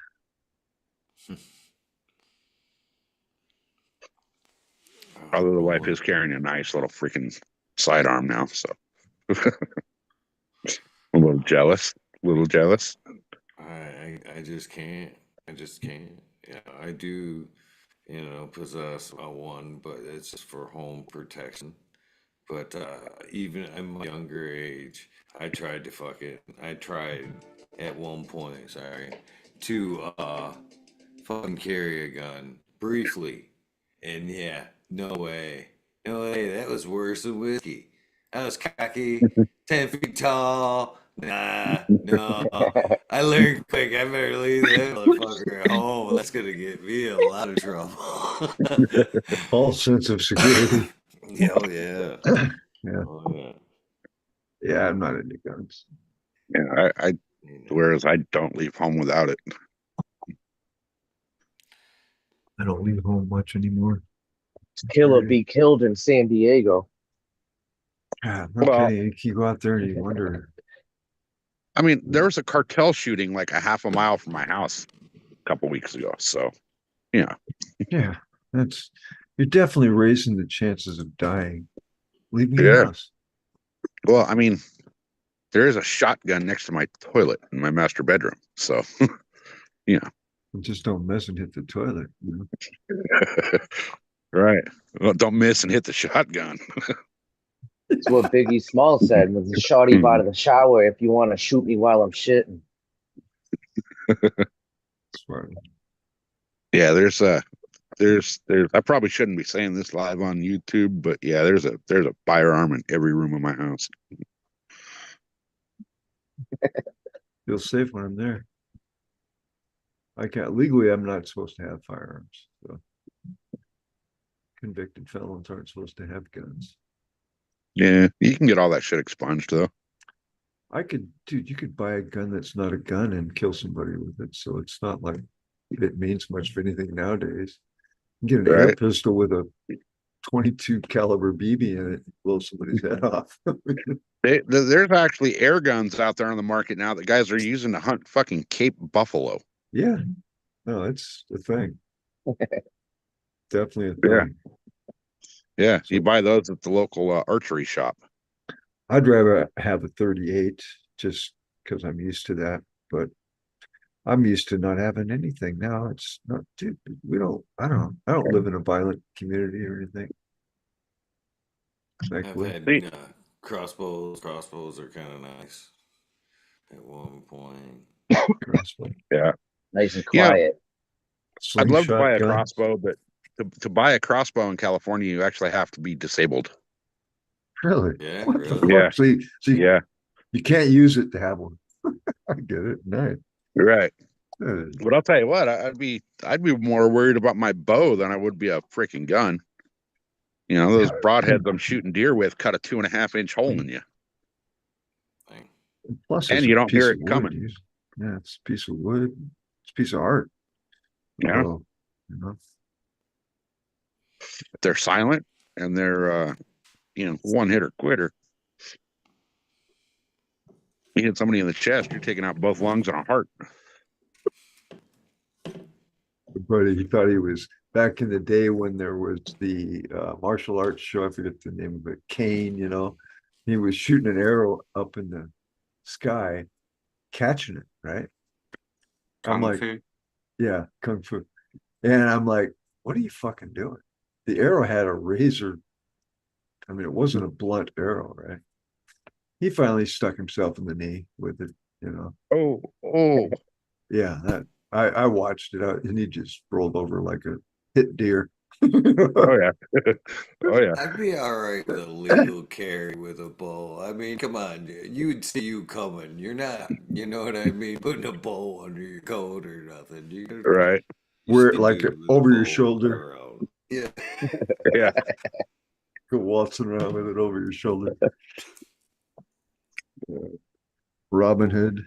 Although the wife is carrying a nice little freaking sidearm now, so a little jealous. A little jealous. I just can't. I just can't. Yeah, I do. possess one, but it's just for home protection. But even at my younger age, I tried at one point, sorry, to fucking carry a gun briefly. And yeah, no way. No way, that was worse than whiskey. I was cocky, 10 feet tall. Nah, no. I learned quick. I better leave that motherfucker at home. That's gonna get me in a lot of trouble. False sense of security. Oh yeah. Yeah. Oh yeah. Yeah, I'm not into guns. Yeah, I You know. whereas I don't leave home without it. I don't leave home much anymore. Killer be killed in San Diego. God, no Well, kidding. You go out there and you wonder. I mean, there was a cartel shooting like a half a mile from my house a couple weeks ago. So, yeah. Yeah, that's you're definitely raising the chances of dying. Leave me Yeah. house. Well, I mean, there is a shotgun next to my toilet in my master bedroom. So, yeah. Just don't miss and hit the toilet. Right. Well, don't miss and hit the shotgun. It's what Biggie Small said with the shorty out of the shower. If you want to shoot me while I'm shitting. Smart. Yeah, there's I probably shouldn't be saying this live on YouTube, but yeah, there's a firearm in every room of my house. Feel safe when I'm there. I can't legally. I'm not supposed to have firearms. So convicted felons aren't supposed to have guns. Yeah, you can get all that shit expunged though. Dude, you could buy a gun that's not a gun and kill somebody with it. So it's not like it means much for anything nowadays. You get an air Right. pistol with a 22 caliber BB in it, blow somebody's head off. There's actually air guns out there on the market now that guys are using to hunt fucking Cape buffalo. Yeah, no, it's a thing. Definitely a Yeah. thing. Yeah, you buy those at the local archery shop. I'd rather have a 38 just because I'm used to that, but I'm used to not having anything now. It's not, dude. I don't live in a violent community or anything. I've Thankfully, had crossbows. Crossbows are kind of nice at one point. crossbow, Yeah. Nice and Yeah, quiet. I'd love to slingshot buy a guns. crossbow, but to buy a crossbow in California, you actually have to be disabled. Really? Yeah, What the really. fuck? Yeah. So Yeah, you can't use it to have one. I get it. Nice. you're right. Uh, But I'll tell you what, I'd be more worried about my bow than I would be a freaking gun. You know, those broadheads I'm shooting deer with cut a 2.5-inch hole in you, Thing. Plus, and it's a you don't piece hear of it wood. coming. Yeah, it's a piece of wood. It's a piece of art. Yeah, Although, you know, they're silent and they're one hitter quitter. You hit somebody in the chest, you're taking out both lungs and a heart. but he thought he was back in the day when there was the martial arts show. I forget the name of it. Kane, he was shooting an arrow up in the sky, catching it. Right? I'm Kung like, Fu. yeah, kung fu, and I'm like, what are you fucking doing? The arrow had a razor. I mean, it wasn't a blunt arrow, right? He finally stuck himself in the knee with it. Oh, Yeah, that I watched it out, and he just rolled over like a hit deer. oh yeah, oh yeah. I'd be all right with a legal carry with a bow. I mean, come on, dude. You would see you coming. You're not, you know what I mean, putting a bow under your coat or nothing. You Right. Wear it see like dude with a over your bow shoulder, around. Yeah. Yeah. go waltzing around with it over your shoulder. Robin Hood.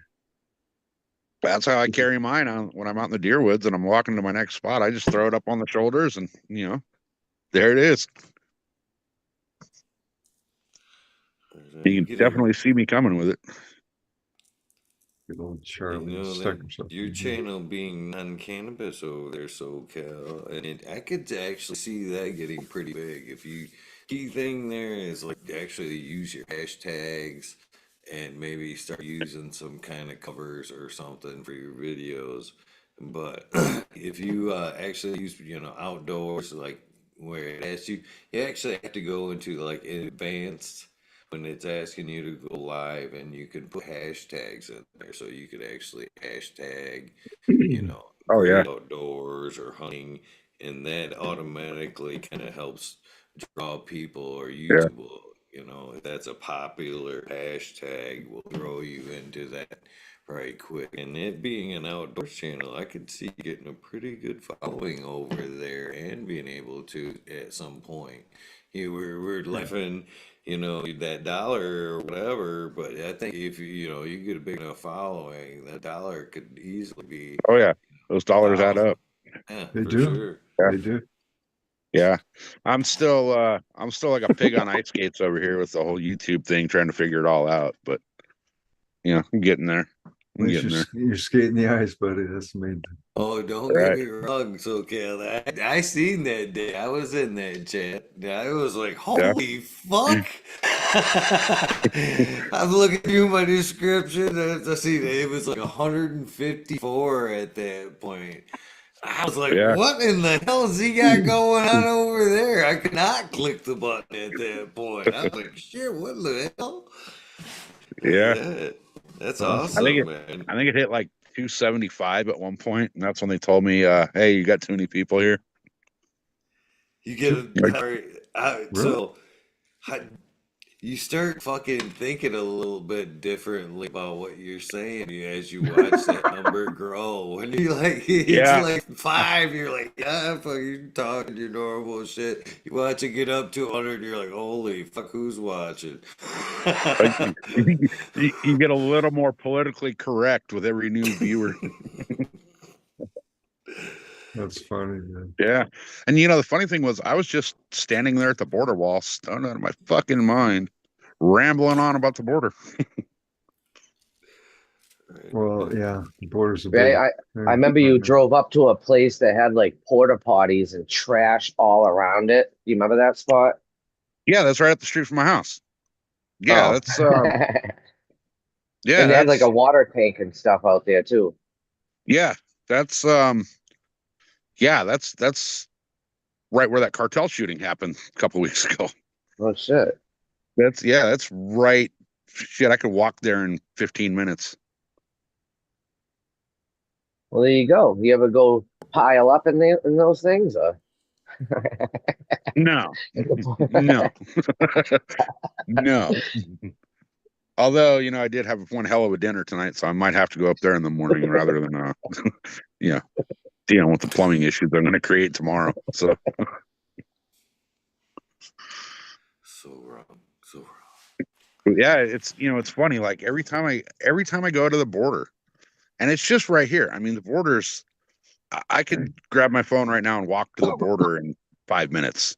That's how I carry mine on when I'm out in the deer woods and I'm walking to my next spot. I just throw it up on the shoulders and there it is. You can definitely see me coming with it. Good old Charlie stuck himself. Your channel being non-cannabis over there, SoCal, and I could actually see that getting pretty big. If you key thing there is like actually use your hashtags and maybe start using some kind of covers or something for your videos. But if you actually use, outdoors, like where it asks you, you actually have to go into like advanced when it's asking you to go live, and you can put hashtags in there, so you could actually hashtag, Oh yeah, great outdoors or hunting, and that automatically kind of helps draw people, or yeah. YouTube will, if that's a popular hashtag, will throw you into that right quick. And it being an outdoors channel, I could see getting a pretty good following over there and being able to at some point. We're laughing, that dollar or whatever, but I think if you get a big enough following, that dollar could easily be Oh yeah. Those dollars add up. 1,000. Yeah, They for do. sure. Yeah. They do. Yeah. I'm still like a pig on ice skates over here with the whole YouTube thing, trying to figure it all out. But I'm getting there. At I'm least getting there. you're skating the ice, buddy. That's the main thing. Oh, don't get Right. me wrong, so Cal. I seen that day. I was in that chat. I was like, Yeah. holy fuck. I'm looking through my description. And I see that it was like 154 at that point. I was like, Yeah. what in the hell has he got going on over there? I could not click the button at that point. I was like, shit, what the hell? Yeah. Yeah, that's Awesome. awesome, man. I think it hit like 275 at one point, and that's when they told me, "Hey, you got too many people here." You get Like, a, Really? so how, you start fucking thinking a little bit differently about what you're saying as you watch that number grow. When you like, it's yeah, like 5, you're like, yeah, fucking talking your normal shit. You watch it get up to 100, you're like, holy fuck, who's watching? like you get a little more politically correct with every new viewer. That's funny, man. Yeah, and the funny thing was, I was just standing there at the border wall, stoned out of my fucking mind, rambling on about the border. Well, yeah, the border's a Right? big I thing remember you right now. drove up to a place that had like porta potties and trash all around it. Do you remember that spot? Yeah, that's right up the street from my house. Yeah, Oh. that's And yeah, they had like a water tank and stuff out there too. yeah, that's that's right where that cartel shooting happened a couple weeks ago. Oh shit. That's right. Shit, I could walk there in 15 minutes. Well, there you go. You ever go pile up in those things? Or? No, no, no. Although, I did have one hell of a dinner tonight, so I might have to go up there in the morning rather than, dealing with the plumbing issues I'm going to create tomorrow. So, So wrong. So wrong. yeah, it's funny. Like every time I go to the border, and it's just right here. I mean, the border's. I could grab my phone right now and walk to the border in 5 minutes.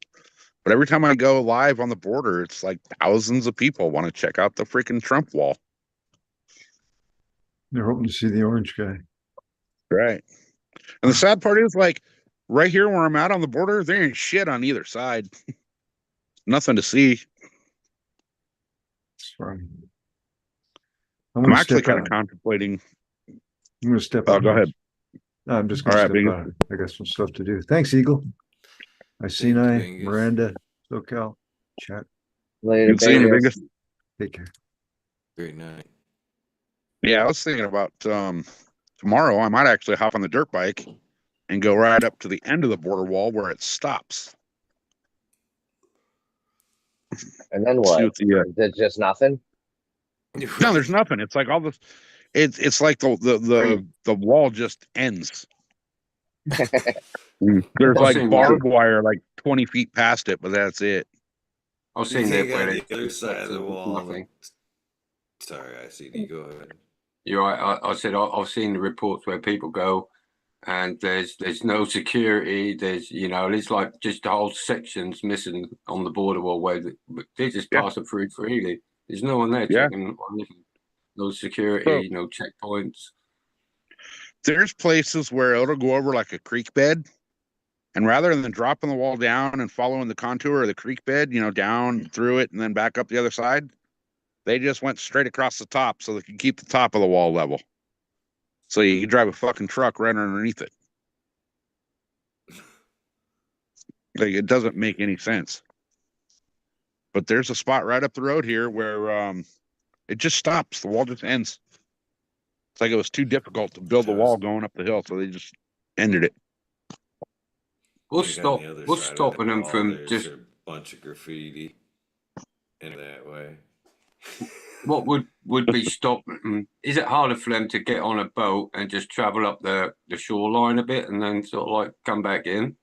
But every time I go live on the border, it's like thousands of people want to check out the freaking Trump wall. They're hoping to see the orange guy. Right. And the sad part is, like, right here where I'm at on the border, there ain't shit on either side. Nothing to see. It's funny. I'm gonna actually step kind of out. contemplating. I'm gonna step Oh, out. go ahead. No, I'm just All gonna right, step Biggie. out. I got some stuff to do. Thanks, Eagle. I see Thanks, I, Bingus. Miranda, SoCal, chat. Later, Good seeing you, Vegas. biggest. Take care. Great night. Yeah, I was thinking about tomorrow. I might actually hop on the dirt bike and go right up to the end of the border wall where it stops. And then See what? what the Is it just nothing? no, there's nothing. It's like all the it's like the wall just ends. There's I've like seen barbed wire like 20 feet past it, but that's it. I've You seen that think where on the it's other side of the there's wall. nothing. Sorry, I see you. Go ahead. You're right. I said I've seen the reports where people go and there's no security. There's it's like just the whole sections missing on the border wall where they're just Yeah, passing through freely. There's no one there yeah. checking on anything. No So security, no checkpoints. there's places where it'll go over like a creek bed, and rather than dropping the wall down and following the contour of the creek bed, down through it and then back up the other side, they just went straight across the top so they could keep the top of the wall level. So you can drive a fucking truck right underneath it. Like, it doesn't make any sense. But there's a spot right up the road here where it just stops. The wall just ends. It's like it was too difficult to build the wall going up the hill, so they just ended it. Like on the other What's side of stopping the them wall, from there's just a bunch of graffiti in that way. what would be stopping them? Is it harder for them to get on a boat and just travel up the shoreline a bit and then sort of like come back in?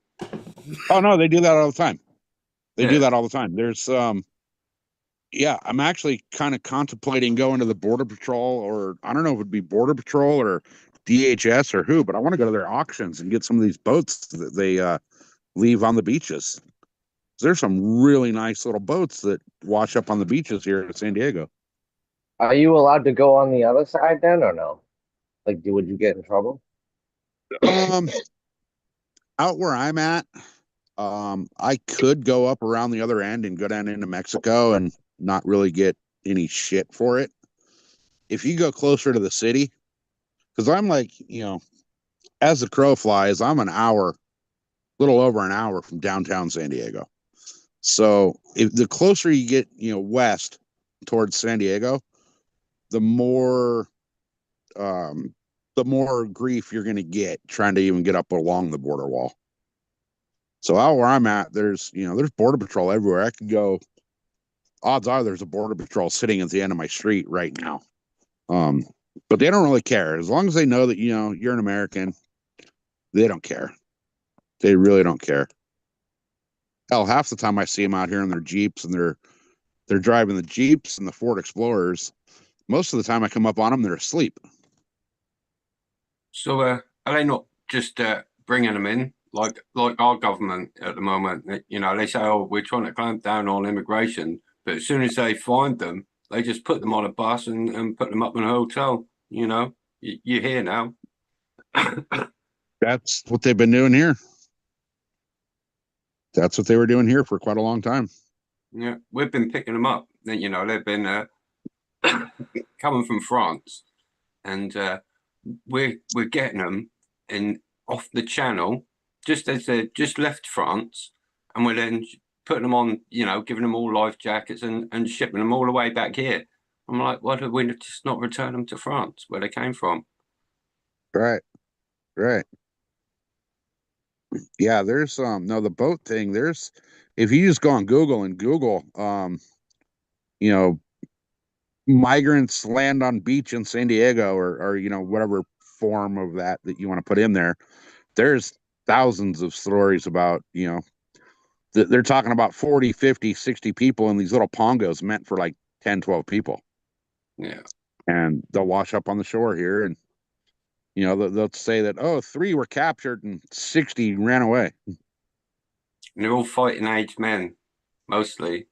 Oh no, they do that all the time. They do Yeah. that all the time. There's yeah, I'm actually kind of contemplating going to the Border Patrol, or I don't know if it'd be Border Patrol or DHS or who, but I want to go to their auctions and get some of these boats that they leave on the beaches. There's some really nice little boats that wash up on the beaches here in San Diego. Are you allowed to go on the other side then, or no? Like, would you get in trouble? Um, Out where I'm at, I could go up around the other end and go down into Mexico and not really get any shit for it. If you go closer to the city, because I'm like, as the crow flies, I'm an hour, little over an hour from downtown San Diego. So if the closer you get, west towards San Diego, the more the more grief you're going to get trying to even get up along the border wall. So out where I'm at, there's border patrol everywhere. I could go. Odds are there's a border patrol sitting at the end of my street right now. Um, but they don't really care as long as they know that you're an American. They don't care. They really don't care. Hell, half the time I see them out here in their Jeeps and they're driving the Jeeps and the Ford Explorers. Most of the time I come up on them, they're asleep. So are they not just bringing them in like our government at the moment? They say, "Oh, we're trying to clamp down on immigration," but as soon as they find them, they just put them on a bus and put them up in a hotel. You're here now. That's what they've been doing here. That's what they were doing here for quite a long time. Yeah, we've been picking them up. They've been coming from France, and we're getting them in off the channel just as they just left France, and we're then putting them on, giving them all life jackets and shipping them all the way back here. I'm like, why did we just not return them to France where they came from? Right. Right. Yeah, there's no, the boat thing, there's if you just go on Google and Google you know, migrants land on beach in San Diego or whatever form of that you want to put in there, there's thousands of stories about, they're talking about 40, 50, 60 people in these little pongos meant for like 10, 12 people. Yeah. And they'll wash up on the shore here and they'll say that, oh, 3 were captured and 60 ran away. And they're all fighting age men, mostly.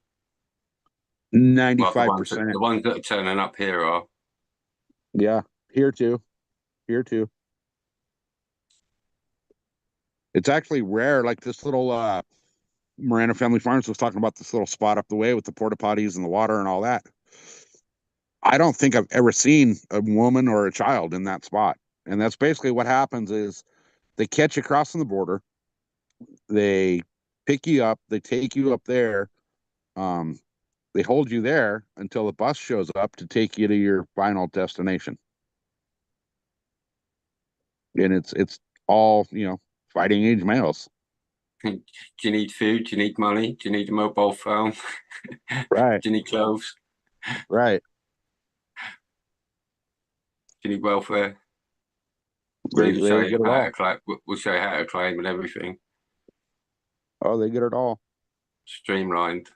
Well, the 95%. ones that are turning up here are. Yeah, here too. Here too. It's actually rare. Like this little Miranda Family Farms was talking about this little spot up the way with the porta potties and the water and all that. I don't think I've ever seen a woman or a child in that spot. And that's basically what happens is they catch you crossing the border, they pick you up, they take you up there, um, they hold you there until the bus shows up to take you to your final destination. And it's all, fighting age males. Do you need food? Do you need money? Do you need a mobile phone? Right. Do you need clothes? Right. Do you need welfare? They We'll show they you get it how all. to claim. We'll show you how to claim and everything. Oh, they get it all. Streamlined.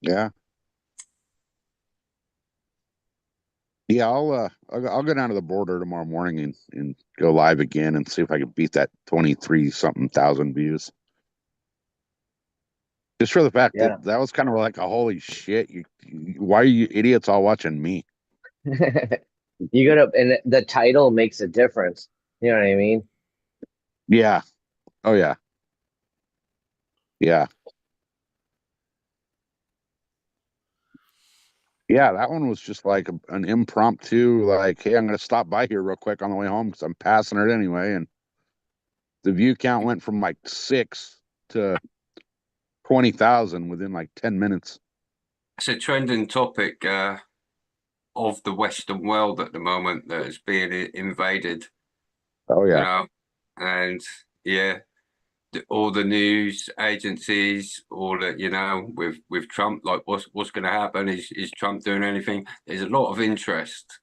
Yeah. Yeah, I'll go down to the border tomorrow morning and go live again and see if I can beat that 23 something thousand views. Just for the fact Yeah. that was kind of like a holy shit. Why are you idiots all watching me? You gotta, and the title makes a difference. You know what I mean? Yeah. Oh yeah. Yeah. Yeah, that one was just like an impromptu, like, hey, I'm going to stop by here real quick on the way home because I'm passing it anyway. And the view count went from like 6 to 20,000 within like 10 minutes. It's a trending topic of the Western world at the moment that is being invaded. Oh, You yeah. know, and yeah, all the news agencies, all the with Trump, like what's going to happen? Is Trump doing anything? There's a lot of interest,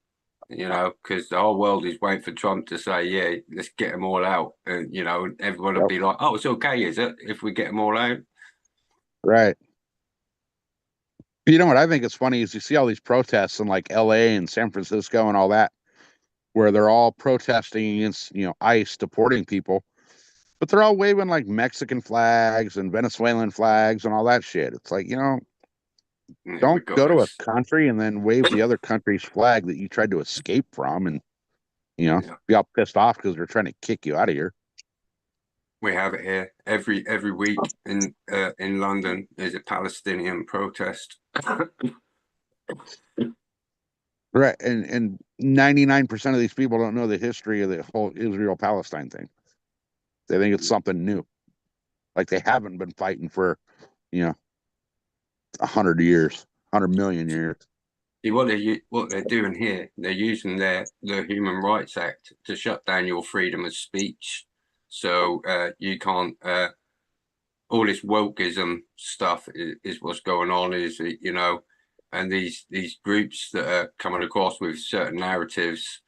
because the whole world is waiting for Trump to say, yeah, let's get them all out, and everyone will Yep. be like, oh, it's okay, is it, if we get them all out? Right. You know what I think is funny is you see all these protests in like LA and San Francisco and all that, where they're all protesting against, ICE deporting people, but they're all waving like Mexican flags and Venezuelan flags and all that shit. It's like, Yeah, don't go to a regardless. country and then wave the other country's flag that you tried to escape from and, Yeah. be all pissed off because they're trying to kick you out of here. We have it here every week in London is a Palestinian protest. Right. And 99% of these people don't know the history of the whole Israel-Palestine thing. They think it's something new. Like they haven't been fighting for, 100 years, 100 million years. See, what they're doing here, they're using the Human Rights Act to shut down your freedom of speech. So you can't. All this wokeism stuff is what's going on. And these groups that are coming across with certain narratives,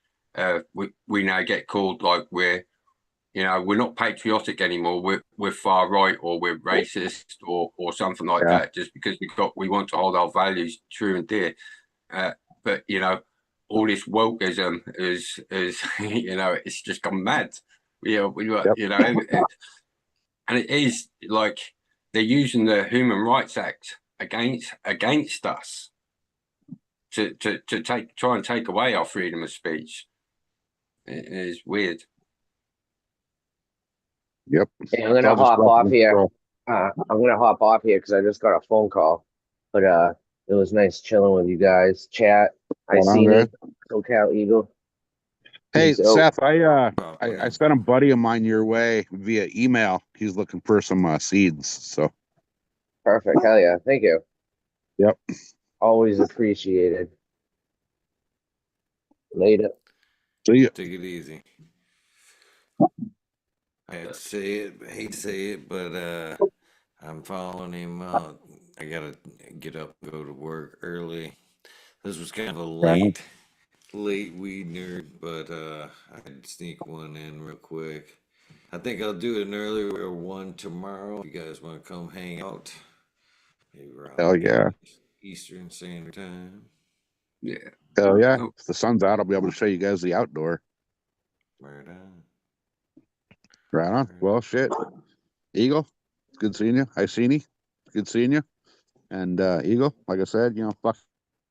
we now get called like we're not patriotic anymore. We're far right, or we're racist, or something like Yeah. that, just because we want to hold our values true and dear. But all this wokeism is it's just gone mad. Yep. And it is like they're using the Human Rights Act against us to try and take away our freedom of speech. It is weird. Yep. Hey, I'm gonna hop off here. I'm gonna hop off here because I just got a phone call. But it was nice chilling with you guys. Chat. I seen it. SoCal Eagle. Hey, Peace out. Seth, I sent a buddy of mine your way via email. He's looking for some seeds. So Perfect. Hell yeah. Thank you. Yep. Always appreciated. Later. See ya. Take it easy. I hate to say it, but I'm following him out. I gotta get up and go to work early. This was kind of a late weed nerd, but I had to sneak one in real quick. I think I'll do an earlier one tomorrow. If you guys want to come hang out, maybe around Hell yeah. Eastern Standard Time. Yeah. Hell yeah. Oh. If the sun's out, I'll be able to show you guys the outdoor. Right on. Right on. Well, shit. Eagle, it's good seeing you. Hi, Sini. Good seeing you. And Eagle, like I said, fuck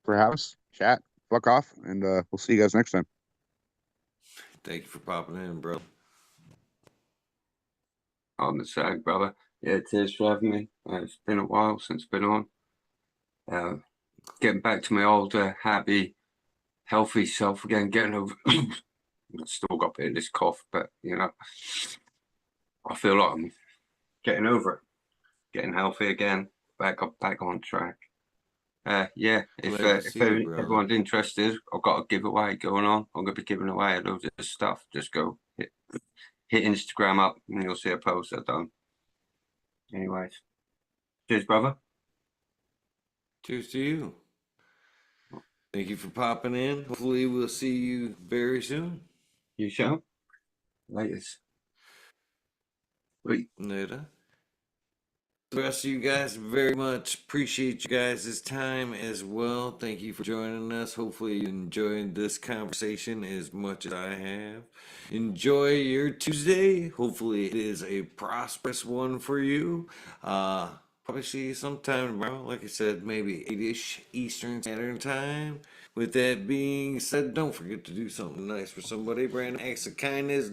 for house, chat, fuck off, and we'll see you guys next time. Thank you for popping in, bro. On the sag, brother. Yeah, cheers for having me. It's been a while since I've been on. Getting back to my old happy, healthy self again. Getting over. Still got a bit of this cough, but I feel like I'm getting over it. Getting healthy again. Back on track. Yeah. If everyone's interested, I've got a giveaway going on. I'm gonna be giving away loads of stuff. Just go hit Instagram up, and you'll see a post I've done. Anyways, cheers, brother. Cheers to you. Thank you for popping in. Hopefully, we'll see you very soon. You shall. Latest. Wait. Later. The rest of you guys very much appreciate you guys' time as well. Thank you for joining us. Hopefully you enjoyed this conversation as much as I have. Enjoy your Tuesday. Hopefully it is a prosperous one for you. Probably see you sometime tomorrow. Like I said, maybe 8-ish Eastern Standard Time. With that being said, don't forget to do something nice for somebody. Brand acts of kindness.